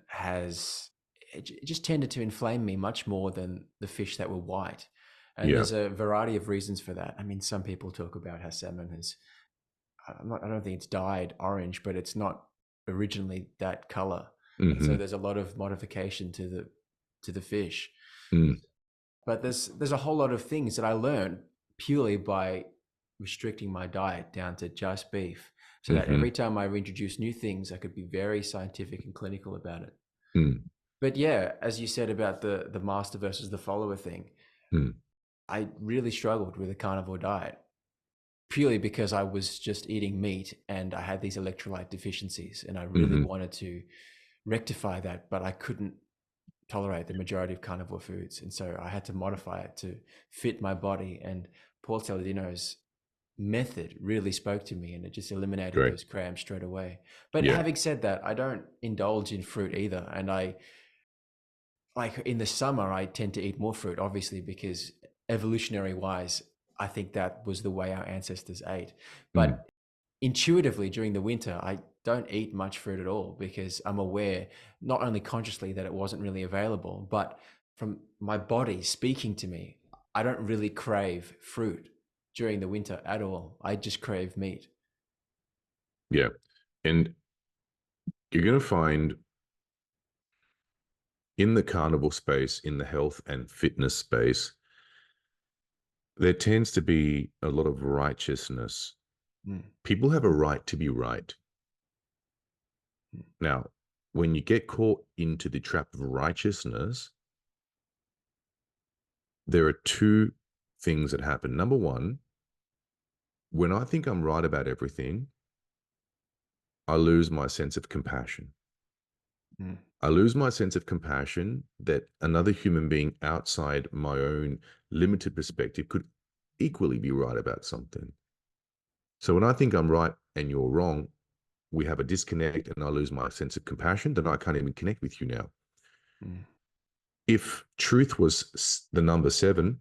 [SPEAKER 1] it just tended to inflame me much more than the fish that were white. And
[SPEAKER 2] Yeah.
[SPEAKER 1] there's a variety of reasons for that. I mean, some people talk about how salmon has, I don't think it's dyed orange, but it's not originally that color. And so
[SPEAKER 2] Mm-hmm.
[SPEAKER 1] there's a lot of modification to the fish.
[SPEAKER 2] Mm.
[SPEAKER 1] But there's a whole lot of things that I learned purely by restricting my diet down to just beef, so that
[SPEAKER 2] Mm-hmm.
[SPEAKER 1] every time I introduce new things, I could be very scientific and clinical about it.
[SPEAKER 2] Mm.
[SPEAKER 1] But yeah, as you said about the master versus the follower thing,
[SPEAKER 2] Mm.
[SPEAKER 1] I really struggled with a carnivore diet purely because I was just eating meat and I had these electrolyte deficiencies, and I really
[SPEAKER 2] Mm-hmm.
[SPEAKER 1] wanted to rectify that, but I couldn't tolerate the majority of carnivore foods, and so I had to modify it to fit my body. And Paul Saladino's method really spoke to me, and it just eliminated
[SPEAKER 2] Great.
[SPEAKER 1] those cramps straight away. But
[SPEAKER 2] Yeah.
[SPEAKER 1] having said that, I don't indulge in fruit either, and I, like, in the summer I tend to eat more fruit, obviously, because evolutionary wise I think that was the way our ancestors ate.
[SPEAKER 2] Mm.
[SPEAKER 1] But intuitively during the winter I don't eat much fruit at all, because I'm aware, not only consciously, that it wasn't really available, but from my body speaking to me, I don't really crave fruit during the winter at all. I just crave meat.
[SPEAKER 2] Yeah. And you're going to find in the carnivore space, in the health and fitness space, there tends to be a lot of righteousness.
[SPEAKER 1] Mm,
[SPEAKER 2] People have a right to be right.
[SPEAKER 1] mm,
[SPEAKER 2] Now, when you get caught into the trap of righteousness, there are two things that happen. Number one, when I think I'm right about everything, I lose my sense of compassion.
[SPEAKER 1] mm,
[SPEAKER 2] I lose my sense of compassion that another human being outside my own limited perspective could equally be right about something. So when I think I'm right and you're wrong, we have a disconnect and I lose my sense of compassion, then I can't even connect with you now.
[SPEAKER 1] mm,
[SPEAKER 2] If truth was the number 7,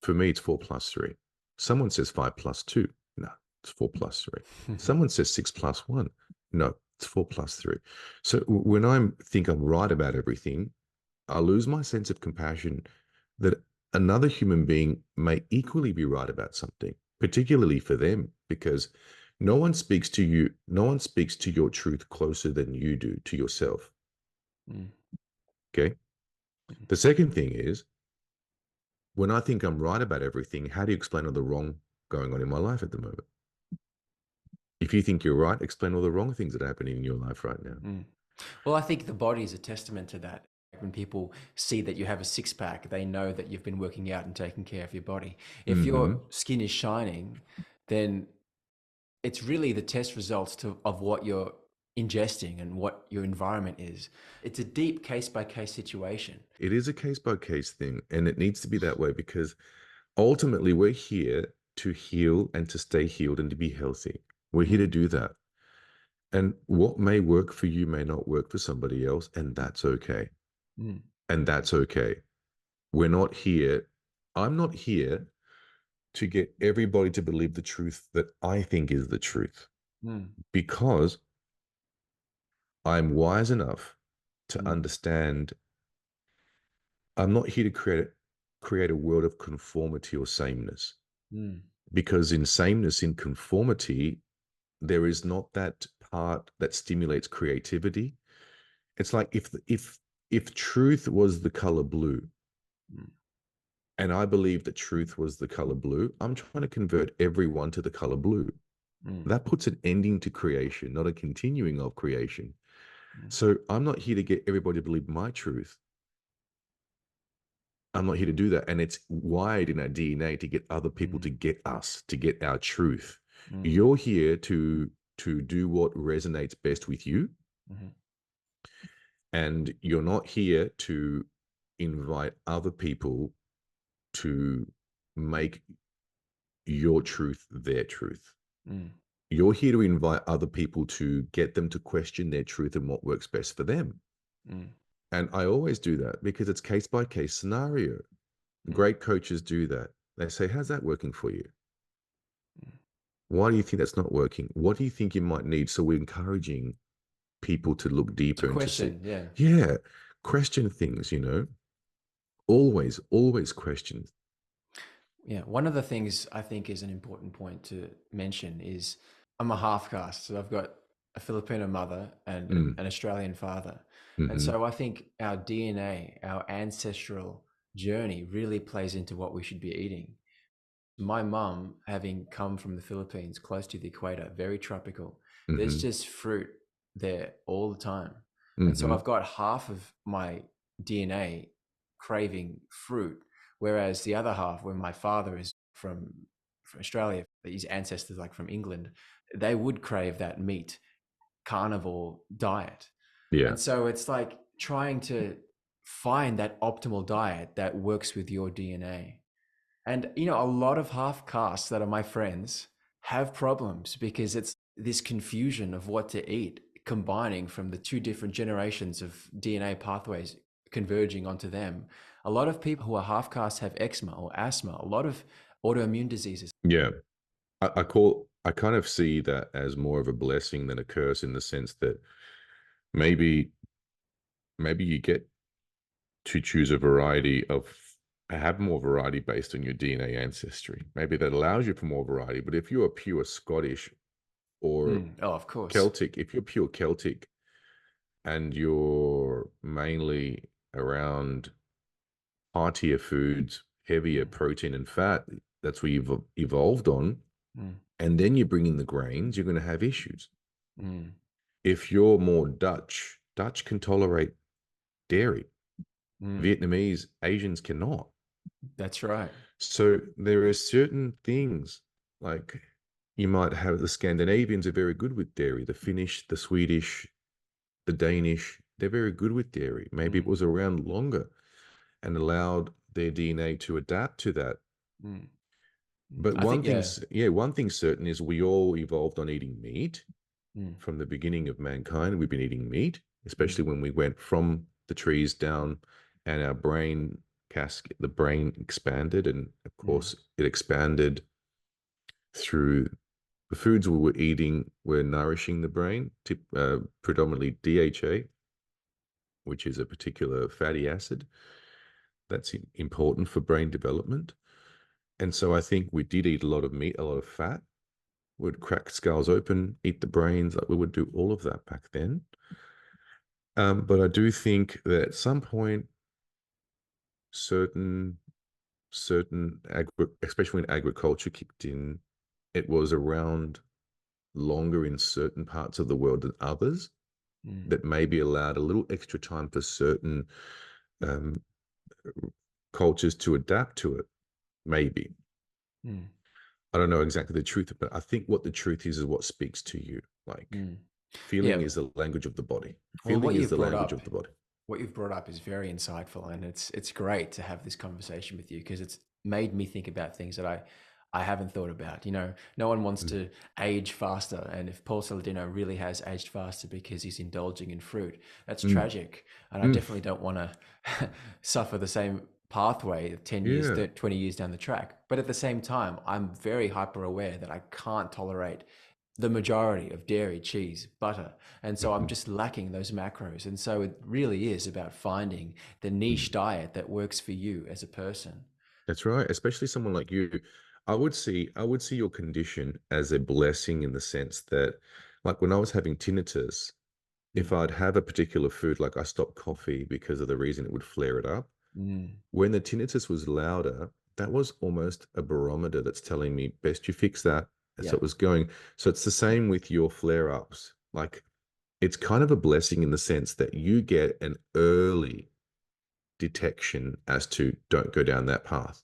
[SPEAKER 2] for me, it's 4 plus 3. Someone says 5 plus 2. No, it's 4 plus 3. Someone says 6 plus 1. No, it's 4 plus 3. So when I think I'm right about everything, I lose my sense of compassion that another human being may equally be right about something, particularly for them, because no one speaks to you, no one speaks to your truth closer than you do to yourself.
[SPEAKER 1] mm,
[SPEAKER 2] Okay.
[SPEAKER 1] mm.
[SPEAKER 2] The second thing is, when I think I'm right about everything, how do you explain all the wrong going on in my life at the moment? If you think you're right, explain all the wrong things that are happening in your life right now.
[SPEAKER 1] Mm. Well, I think the body is a testament to that. When people see that you have a six pack, they know that you've been working out and taking care of your body. If
[SPEAKER 2] Mm-hmm.
[SPEAKER 1] your skin is shining, then it's really the test results of what you're ingesting and what your environment is. It's a deep case by case situation.
[SPEAKER 2] It is a case by case thing, and it needs to be that way because ultimately we're here to heal and to stay healed and to be healthy. We're here to do that. And what may work for you may not work for somebody else, and that's okay.
[SPEAKER 1] Mm,
[SPEAKER 2] And that's okay. We're not here. I'm not here to get everybody to believe the truth that I think is the truth,
[SPEAKER 1] mm,
[SPEAKER 2] because I'm wise enough to
[SPEAKER 1] mm,
[SPEAKER 2] understand I'm not here to create a world of conformity or sameness,
[SPEAKER 1] mm,
[SPEAKER 2] because in sameness, in conformity, there is not that part that stimulates creativity. It's like if truth was the color blue,
[SPEAKER 1] mm,
[SPEAKER 2] and I believe that truth was the color blue, I'm trying to convert everyone to the color blue.
[SPEAKER 1] mm,
[SPEAKER 2] That puts an ending to creation, not a continuing of creation.
[SPEAKER 1] mm,
[SPEAKER 2] So I'm not here to get everybody to believe my truth. I'm not here to do that. And it's wired in our DNA to get other people to get us, to get our truth.
[SPEAKER 1] mm,
[SPEAKER 2] You're here to do what resonates best with you.
[SPEAKER 1] mm,
[SPEAKER 2] And you're not here to invite other people to make your truth, their truth.
[SPEAKER 1] Mm.
[SPEAKER 2] You're here to invite other people to get them to question their truth and what works best for them.
[SPEAKER 1] Mm.
[SPEAKER 2] And I always do that because it's case by case scenario. Great coaches do that. They say, how's that working for you? Why do you think that's not working? What do you think you might need? So we're encouraging people to look deeper and to see.
[SPEAKER 1] Yeah.
[SPEAKER 2] Yeah. Question things, always question.
[SPEAKER 1] Yeah. One of the things I think is an important point to mention is I'm a half caste. So I've got a Filipino mother and an Australian father. And so I think our DNA, our ancestral journey really plays into what we should be eating. My mum, having come from the Philippines, close to the equator, very tropical, there's just fruit there all the time. And so I've got half of my DNA craving fruit, whereas the other half, when my father is from Australia, his ancestors like from England, they would crave that meat, carnivore diet.
[SPEAKER 2] Yeah.
[SPEAKER 1] And so it's like trying to find that optimal diet that works with your DNA. And, a lot of half castes that are my friends have problems because it's this confusion of what to eat, combining from the two different generations of DNA pathways converging onto them. A lot of people who are half castes have eczema or asthma, a lot of autoimmune diseases.
[SPEAKER 2] Yeah. I kind of see that as more of a blessing than a curse, in the sense that maybe you get to choose have more variety based on your DNA ancestry. Maybe that allows you for more variety. But if you're pure Scottish or
[SPEAKER 1] of course.
[SPEAKER 2] Celtic, if you're pure Celtic and you're mainly around heartier foods, heavier protein and fat, that's where you've evolved on, and then you bring in the grains, you're going to have issues. If you're more Dutch can tolerate dairy. Vietnamese, Asians cannot.
[SPEAKER 1] That's right.
[SPEAKER 2] So there are certain things, like you might have the Scandinavians are very good with dairy, the Finnish, the Swedish, the Danish, they're very good with dairy. Maybe it was around longer and allowed their DNA to adapt to that. But one thing certain is we all evolved on eating meat. From the beginning of mankind, we've been eating meat, especially when we went from the trees down and our brain the brain expanded, and of course it expanded through the foods we were eating were nourishing the brain, predominantly DHA, which is a particular fatty acid that's important for brain development. And so I think we did eat a lot of meat, a lot of fat. We'd crack skulls open, eat the brains, like we would do all of that back then. But I do think that at some point, certain especially when agriculture kicked in, it was around longer in certain parts of the world than others, that maybe allowed a little extra time for certain cultures to adapt to it, maybe. I don't know exactly the truth, but I think what the truth is what speaks to you. Like feeling is the language of the body. Feeling is the language of the body.
[SPEAKER 1] What you've brought up is very insightful, and it's great to have this conversation with you, because it's made me think about things that I haven't thought about. No one wants to age faster, and if Paul Saladino really has aged faster because he's indulging in fruit, that's tragic. And I definitely don't want to suffer the same pathway 10 years, 20 years down the track. But at the same time, I'm very hyper aware that I can't tolerate the majority of dairy, cheese, butter. And so I'm just lacking those macros. And so it really is about finding the niche diet that works for you as a person.
[SPEAKER 2] That's right. Especially someone like you. I would see your condition as a blessing, in the sense that, like when I was having tinnitus, if I'd have a particular food, like I stopped coffee because of the reason it would flare it up. When the tinnitus was louder, that was almost a barometer that's telling me, best you fix that. So it was going. So it's the same with your flare-ups. Like, it's kind of a blessing in the sense that you get an early detection as to don't go down that path.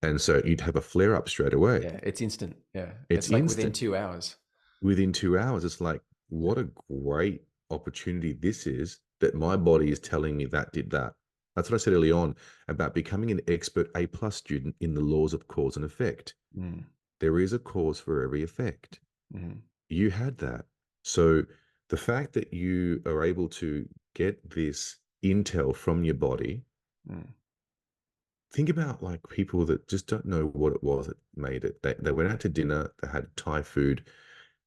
[SPEAKER 2] And so you'd have a flare-up straight away.
[SPEAKER 1] Yeah, it's instant. Yeah,
[SPEAKER 2] it's
[SPEAKER 1] like
[SPEAKER 2] instant.
[SPEAKER 1] within 2 hours.
[SPEAKER 2] Within 2 hours, it's like, what a great opportunity this is, that my body is telling me that did that. That's what I said early on about becoming an expert A+ student in the laws of cause and effect.
[SPEAKER 1] Mm.
[SPEAKER 2] There is a cause for every effect.
[SPEAKER 1] Mm.
[SPEAKER 2] You had that. So the fact that you are able to get this intel from your body,
[SPEAKER 1] Mm.
[SPEAKER 2] think about like people that just don't know what it was that made it. They went out to dinner, they had Thai food,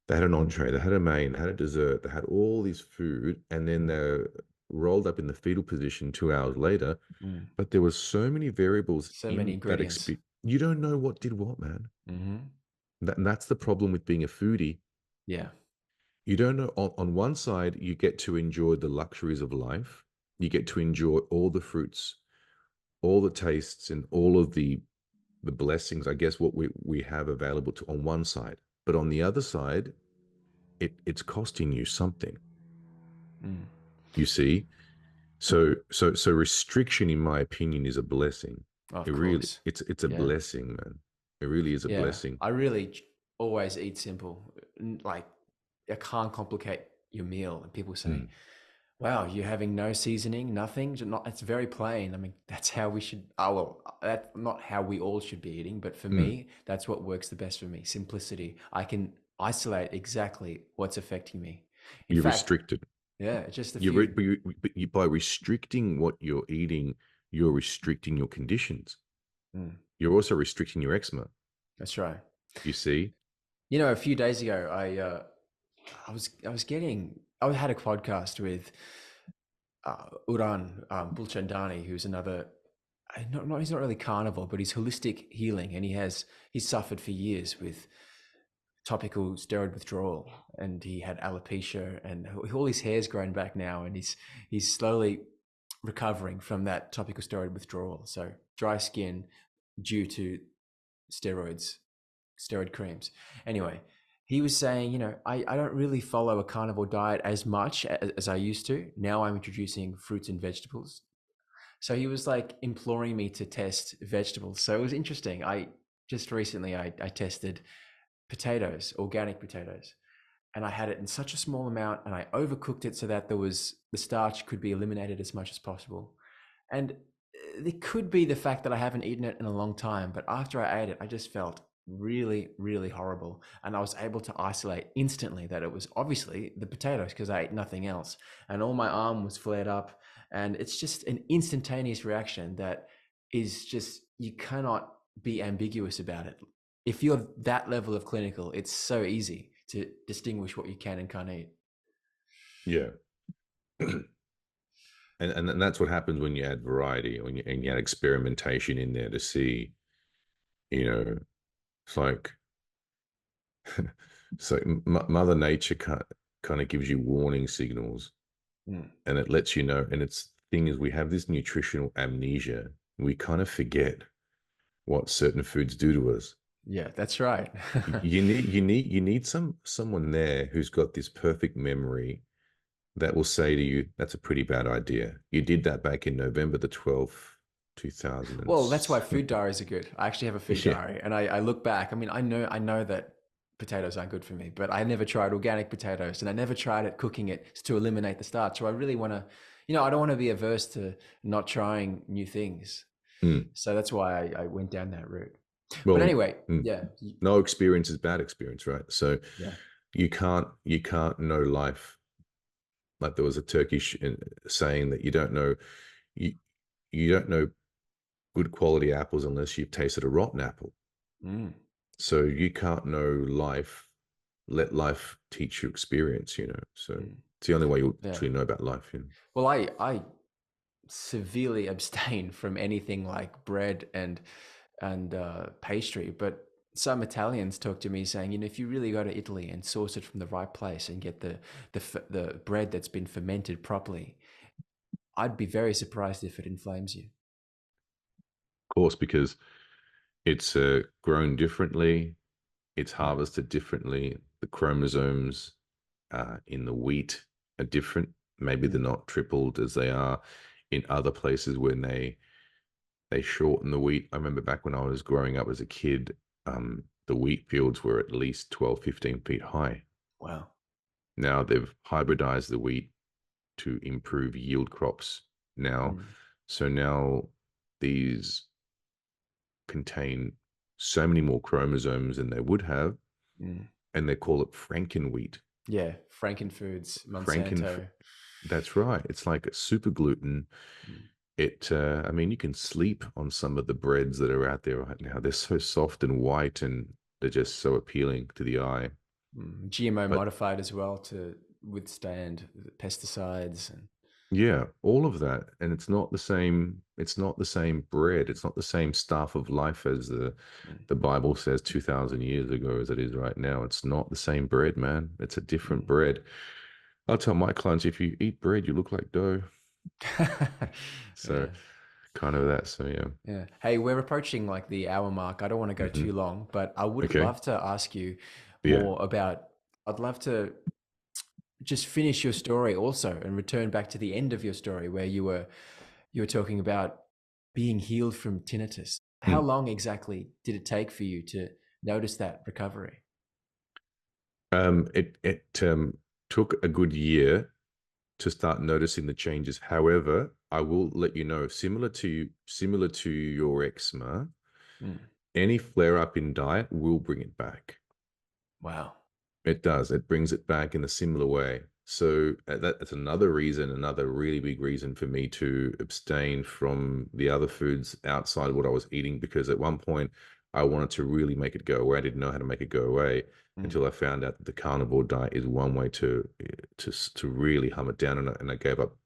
[SPEAKER 2] they had an entree, they had a main, they had a dessert, they had all this food, and then they're rolled up in the fetal position 2 hours later.
[SPEAKER 1] Mm.
[SPEAKER 2] But there were so many variables
[SPEAKER 1] So many
[SPEAKER 2] in that
[SPEAKER 1] ingredients.
[SPEAKER 2] experience. You don't know what did what, man.
[SPEAKER 1] Mm-hmm.
[SPEAKER 2] That's the problem with being a foodie.
[SPEAKER 1] Yeah.
[SPEAKER 2] You don't know. On one side, you get to enjoy the luxuries of life. You get to enjoy all the fruits, all the tastes, and all of the blessings, I guess, what we have available to on one side. But on the other side, it's costing you something.
[SPEAKER 1] Mm.
[SPEAKER 2] You see? So restriction, in my opinion, is a blessing.
[SPEAKER 1] Of
[SPEAKER 2] It really,
[SPEAKER 1] course.
[SPEAKER 2] it's a
[SPEAKER 1] Yeah.
[SPEAKER 2] blessing, man. It really is a
[SPEAKER 1] Yeah.
[SPEAKER 2] blessing.
[SPEAKER 1] I really always eat simple. Like, I can't complicate your meal. And people say,
[SPEAKER 2] Mm,
[SPEAKER 1] wow, you're having no seasoning, nothing. It's very plain. I mean, that's how we should. Oh well, that's not how we all should be eating. But for
[SPEAKER 2] mm.
[SPEAKER 1] me, that's what works the best for me. Simplicity. I can isolate exactly what's affecting me. In
[SPEAKER 2] You're
[SPEAKER 1] fact,
[SPEAKER 2] restricted.
[SPEAKER 1] yeah, just a
[SPEAKER 2] You,
[SPEAKER 1] few.
[SPEAKER 2] but you, by restricting what you're eating, you're restricting your conditions.
[SPEAKER 1] Mm,
[SPEAKER 2] You're also restricting your eczema.
[SPEAKER 1] that's right.
[SPEAKER 2] You see?
[SPEAKER 1] You know, a few days ago, I had a podcast with Uran Bulchandani, who's another. He's not really carnivore, but he's holistic healing, and he's suffered for years with topical steroid withdrawal, and he had alopecia, and all his hair's grown back now, and he's slowly recovering from that topical steroid withdrawal. So dry skin due to steroid creams. Anyway, he was saying, I don't really follow a carnivore diet as much as I used to. Now I'm introducing fruits and vegetables. So he was like imploring me to test vegetables. So it was interesting. I just recently I tested potatoes, organic potatoes, and I had it in such a small amount, and I overcooked it so that the starch could be eliminated as much as possible. And it could be the fact that I haven't eaten it in a long time, but after I ate it, I just felt really, really horrible. And I was able to isolate instantly that it was obviously the potatoes because I ate nothing else. And all my arm was flared up. And it's just an instantaneous reaction that is just, you cannot be ambiguous about it. If you're that level of clinical, it's so easy to distinguish what you can and can't eat.
[SPEAKER 2] Yeah. And that's what happens when you add variety, and you add experimentation in there to see, it's like, so Mother Nature kind of gives you warning signals, and it lets you know. And it's thing is, we have this nutritional amnesia. We kind of forget what certain foods do to us.
[SPEAKER 1] Yeah, that's right.
[SPEAKER 2] You need someone there who's got this perfect memory that will say to you, "That's a pretty bad idea. You did that back in November the 12th, 2000."
[SPEAKER 1] Well, that's why food diaries are good. I actually have a food
[SPEAKER 2] Yeah.
[SPEAKER 1] diary, and I look back. I mean, I know that potatoes aren't good for me, but I never tried organic potatoes, and I never tried it cooking it to eliminate the starch. So I really want to, I don't want to be averse to not trying new things.
[SPEAKER 2] Mm.
[SPEAKER 1] So that's why I went down that route. But
[SPEAKER 2] Well,
[SPEAKER 1] anyway, yeah,
[SPEAKER 2] no experience is bad experience, right? So
[SPEAKER 1] yeah,
[SPEAKER 2] you can't know life. Like there was a Turkish saying that you don't know good quality apples unless you've tasted a rotten apple. So you can't know life. Let life teach you experience, So it's the only way you'll actually know about life.
[SPEAKER 1] Well, I severely abstain from anything like bread and pastry, but some Italians talk to me saying, if you really go to Italy and source it from the right place and get the bread that's been fermented properly, I'd be very surprised if it inflames you.
[SPEAKER 2] Of course, because it's grown differently, it's harvested differently. The chromosomes in the wheat are different. Maybe they're not tripled as they are in other places when they shorten the wheat. I remember back when I was growing up as a kid, the wheat fields were at least 12, 15 feet high.
[SPEAKER 1] Wow.
[SPEAKER 2] Now they've hybridized the wheat to improve yield crops. Now So now these contain so many more chromosomes than they would have, and they call it Frankenwheat.
[SPEAKER 1] Yeah, Frankenfoods,
[SPEAKER 2] Franken,
[SPEAKER 1] Monsanto.
[SPEAKER 2] that's right. It's like a super gluten.
[SPEAKER 1] Mm.
[SPEAKER 2] I mean, you can sleep on some of the breads that are out there right now. They're so soft and white, and they're just so appealing to the eye.
[SPEAKER 1] GMO
[SPEAKER 2] But
[SPEAKER 1] modified as well to withstand pesticides. And
[SPEAKER 2] yeah, all of that. And it's not the same. It's not the same bread. It's not the same stuff of life as the Bible says 2,000 years ago as it is right now. It's not the same bread, man. It's a different bread. I'll tell my clients, if you eat bread, you look like dough. So
[SPEAKER 1] yeah.
[SPEAKER 2] kind of that. So yeah.
[SPEAKER 1] Yeah. Hey, we're approaching like the hour mark. I don't want to go too long, but I would
[SPEAKER 2] Okay.
[SPEAKER 1] love to ask you
[SPEAKER 2] Yeah.
[SPEAKER 1] more about, I'd love to just finish your story also and return back to the end of your story where you were talking about being healed from tinnitus. How
[SPEAKER 2] Mm.
[SPEAKER 1] long exactly did it take for you to notice that recovery?
[SPEAKER 2] It took a good year to start noticing the changes. However, I will let you know, similar to your eczema,
[SPEAKER 1] Mm.
[SPEAKER 2] any flare up in diet will bring it back.
[SPEAKER 1] Wow.
[SPEAKER 2] It does. It brings it back in a similar way. So that's another reason, another really big reason for me to abstain from the other foods outside of what I was eating, because at one point I wanted to really make it go away. I didn't know how to make it go away until I found out that the carnivore diet is one way to really hum it down. And I gave up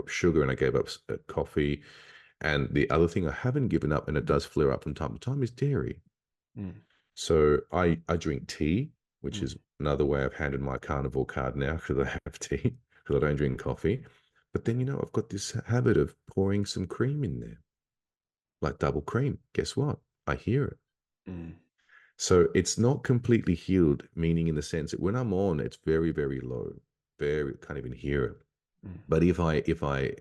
[SPEAKER 2] sugar, and I gave up coffee. And the other thing I haven't given up, and it does flare up from time to time, is dairy.
[SPEAKER 1] Mm.
[SPEAKER 2] So I drink tea, which
[SPEAKER 1] Mm.
[SPEAKER 2] is another way I've handed my carnivore card now, because I have tea, because I don't drink coffee. But then, I've got this habit of pouring some cream in there, like double cream. Guess what? I hear it.
[SPEAKER 1] Mm.
[SPEAKER 2] So it's not completely healed, meaning in the sense that when I'm on, it's very, very low, very, can't even hear it.
[SPEAKER 1] Mm.
[SPEAKER 2] But if I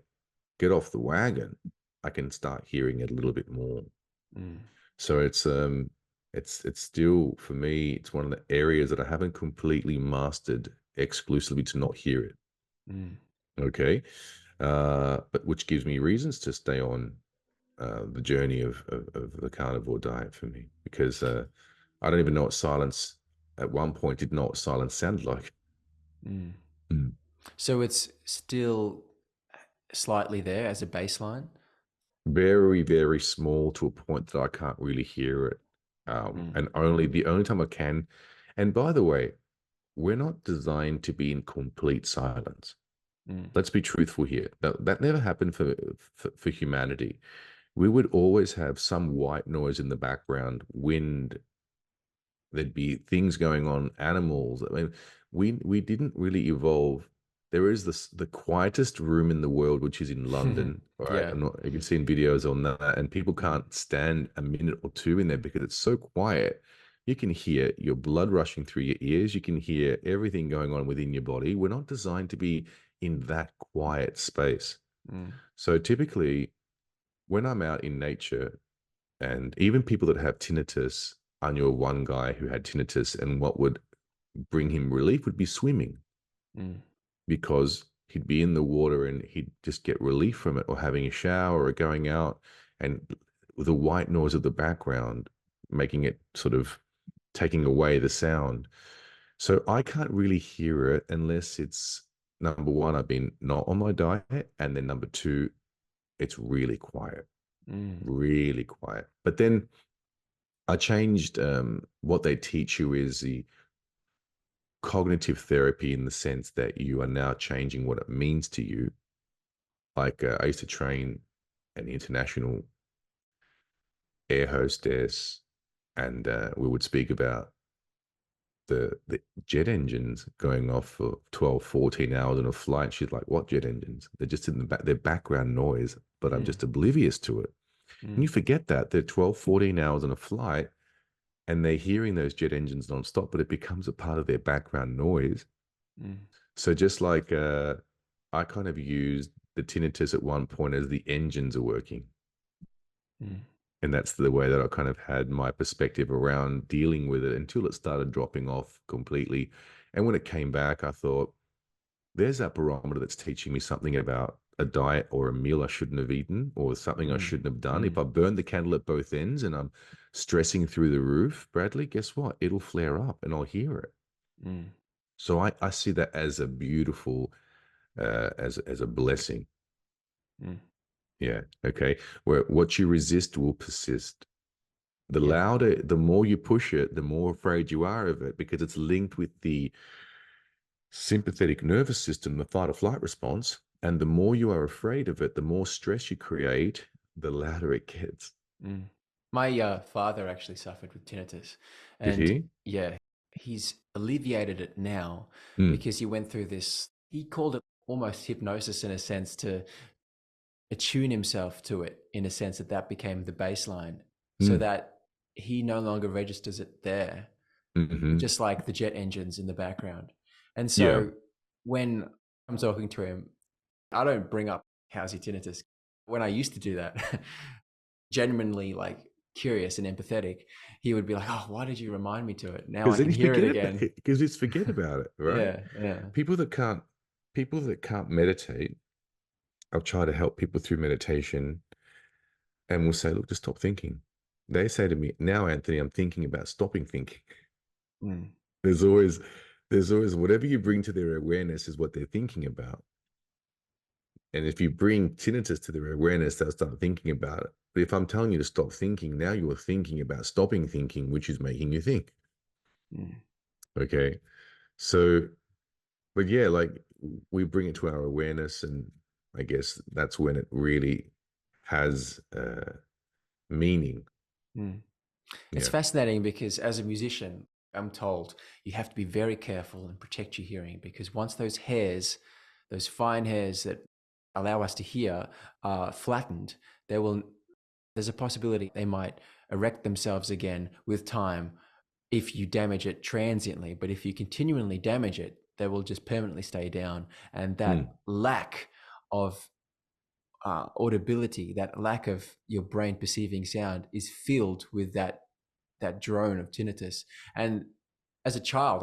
[SPEAKER 2] get off the wagon, I can start hearing it a little bit more.
[SPEAKER 1] Mm.
[SPEAKER 2] So it's still, for me, it's one of the areas that I haven't completely mastered exclusively to not hear it.
[SPEAKER 1] Mm.
[SPEAKER 2] Okay. But which gives me reasons to stay on the journey of the carnivore diet for me, because I don't even know what silence at one point did not what silence sounded like.
[SPEAKER 1] Mm.
[SPEAKER 2] Mm.
[SPEAKER 1] So it's still slightly there as a baseline.
[SPEAKER 2] Very, very small, to a point that I can't really hear it. And the only time I can, and by the way, we're not designed to be in complete silence.
[SPEAKER 1] Mm.
[SPEAKER 2] Let's be truthful here. That never happened for humanity. We would always have some white noise in the background, wind. There'd be things going on, animals. I mean, we didn't really evolve. There is the quietest room in the world, which is in London. All right,
[SPEAKER 1] Yeah.
[SPEAKER 2] you can see in videos on that, and people can't stand a minute or two in there because it's so quiet. You can hear your blood rushing through your ears. You can hear everything going on within your body. We're not designed to be in that quiet space.
[SPEAKER 1] Mm.
[SPEAKER 2] So typically, when I'm out in nature, and even people that have tinnitus, I knew one guy who had tinnitus, and what would bring him relief would be swimming,
[SPEAKER 1] Mm.
[SPEAKER 2] because he'd be in the water and he'd just get relief from it, or having a shower or going out, and the white noise of the background making it sort of taking away the sound. So I can't really hear it unless it's, number one, I've been not on my diet, and then number two, it's really quiet,
[SPEAKER 1] Mm.
[SPEAKER 2] really quiet. But then I changed what they teach you is the cognitive therapy, in the sense that you are now changing what it means to you. Like I used to train an international air hostess, and we would speak about the jet engines going off for 12, 14 hours on a flight. She's like, what jet engines? They're just in the back, they're background noise, but I'm just oblivious to it. And you forget that they're 12, 14 hours on a flight, and they're hearing those jet engines nonstop, but it becomes a part of their background noise.
[SPEAKER 1] Mm.
[SPEAKER 2] So just like I kind of used the tinnitus at one point as the engines are working.
[SPEAKER 1] Mm.
[SPEAKER 2] And that's the way that I kind of had my perspective around dealing with it, until it started dropping off completely. And when it came back, I thought, there's that barometer that's teaching me something about a diet or a meal I shouldn't have eaten or something I shouldn't have done, if I burn the candle at both ends and I'm stressing through the roof, Bradley, guess what? It'll flare up and I'll hear it. So I see that as a beautiful, as a blessing. Yeah. Okay. Where what you resist will persist. The louder, the more you push it, the more afraid you are of it, because it's linked with the sympathetic nervous system, the fight or flight response. And the more you are afraid of it, the more stress you create, the louder it gets.
[SPEAKER 1] My father actually suffered with tinnitus.
[SPEAKER 2] Did
[SPEAKER 1] And
[SPEAKER 2] he?
[SPEAKER 1] yeah, he's alleviated it now because he went through this, he called it almost hypnosis in a sense, to attune himself to it in a sense that became the baseline so that he no longer registers it there, just like the jet engines in the background. And so when I'm talking to him, I don't bring up how's your tinnitus. When I used to do that, genuinely like curious and empathetic, he would be like, "Oh, why did you remind me to it? Now I
[SPEAKER 2] Because then
[SPEAKER 1] can
[SPEAKER 2] you
[SPEAKER 1] hear it
[SPEAKER 2] forget
[SPEAKER 1] again."
[SPEAKER 2] about it. Because you forget about it, right?
[SPEAKER 1] Yeah.
[SPEAKER 2] People that can't meditate, I'll try to help people through meditation, and we'll say, look, just stop thinking. They say to me, now, Anthony, I'm thinking about stopping thinking. There's always whatever you bring to their awareness is what they're thinking about. And if you bring tinnitus to their awareness, they'll start thinking about it. But if I'm telling you to stop thinking, now you're thinking about stopping thinking, which is making you think. Okay. So, but yeah, like we bring it to our awareness, and I guess that's when it really has meaning.
[SPEAKER 1] It's fascinating because as a musician, I'm told you have to be very careful and protect your hearing, because once those hairs, those fine hairs that allow us to hear, are flattened, there's a possibility they might erect themselves again with time if you damage it transiently. But if you continually damage it, they will just permanently stay down. And that lack of audibility, that lack of your brain perceiving sound, is filled with that drone of tinnitus. And as a child,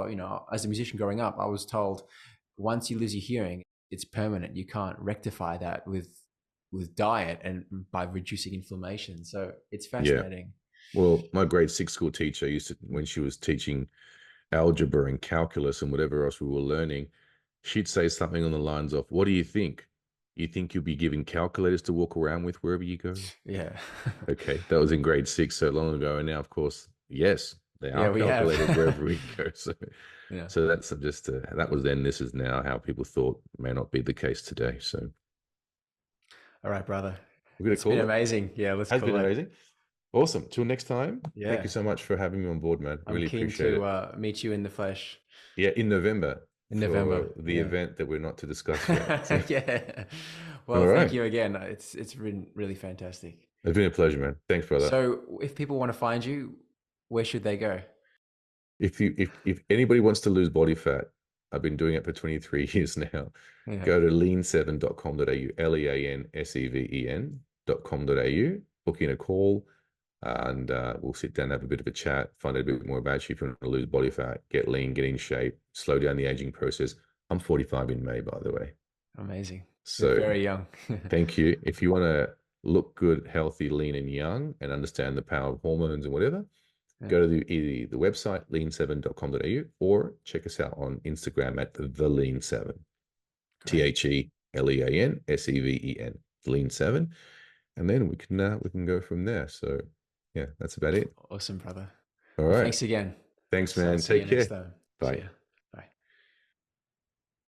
[SPEAKER 1] as a musician growing up, I was told once you lose your hearing, it's permanent. You can't rectify that with diet and by reducing inflammation. So it's fascinating.
[SPEAKER 2] Well, my grade 6 school teacher used to, when she was teaching algebra and calculus and whatever else we were learning, she'd say something on the lines of, what do you think? You think you'll be given calculators to walk around with wherever you go?
[SPEAKER 1] Yeah.
[SPEAKER 2] Okay, that was in grade 6 so long ago. And now, of course, yes, they are calculators wherever we go. So that's just, that was then, this is now. How people thought may not be the case today. So.
[SPEAKER 1] All right, brother.
[SPEAKER 2] It's been
[SPEAKER 1] amazing. Yeah, let's call it.
[SPEAKER 2] Has been amazing. Awesome. Till next time.
[SPEAKER 1] Yeah.
[SPEAKER 2] Thank you so much for having me on board, man. Really appreciate it.
[SPEAKER 1] I'm keen to meet you in the flesh.
[SPEAKER 2] Yeah, in November.
[SPEAKER 1] For
[SPEAKER 2] the event that we're not to discuss yet. So.
[SPEAKER 1] Yeah. Well, thank you again. It's been really fantastic.
[SPEAKER 2] It's been a pleasure, man. Thanks, brother.
[SPEAKER 1] So if people want to find you, where should they go?
[SPEAKER 2] If anybody wants to lose body fat, I've been doing it for 23 years now. Go to lean7.com.au, leanseven.com.au, book in a call, and we'll sit down, have a bit of a chat, find out a bit more about you. If you want to lose body fat, get lean, get in shape, slow down the aging process. I'm 45 in May, by the way.
[SPEAKER 1] Amazing.
[SPEAKER 2] So
[SPEAKER 1] you're very young.
[SPEAKER 2] Thank you. If you want to look good, healthy, lean, and young, and understand the power of hormones and whatever, go to the website, lean7.com.au, or check us out on Instagram at thelean7. THELEANSEVEN, Lean7. And then we can go from there. So yeah, that's about it.
[SPEAKER 1] Awesome, brother.
[SPEAKER 2] All right.
[SPEAKER 1] Thanks again.
[SPEAKER 2] Thanks, man. Take care.
[SPEAKER 1] Bye.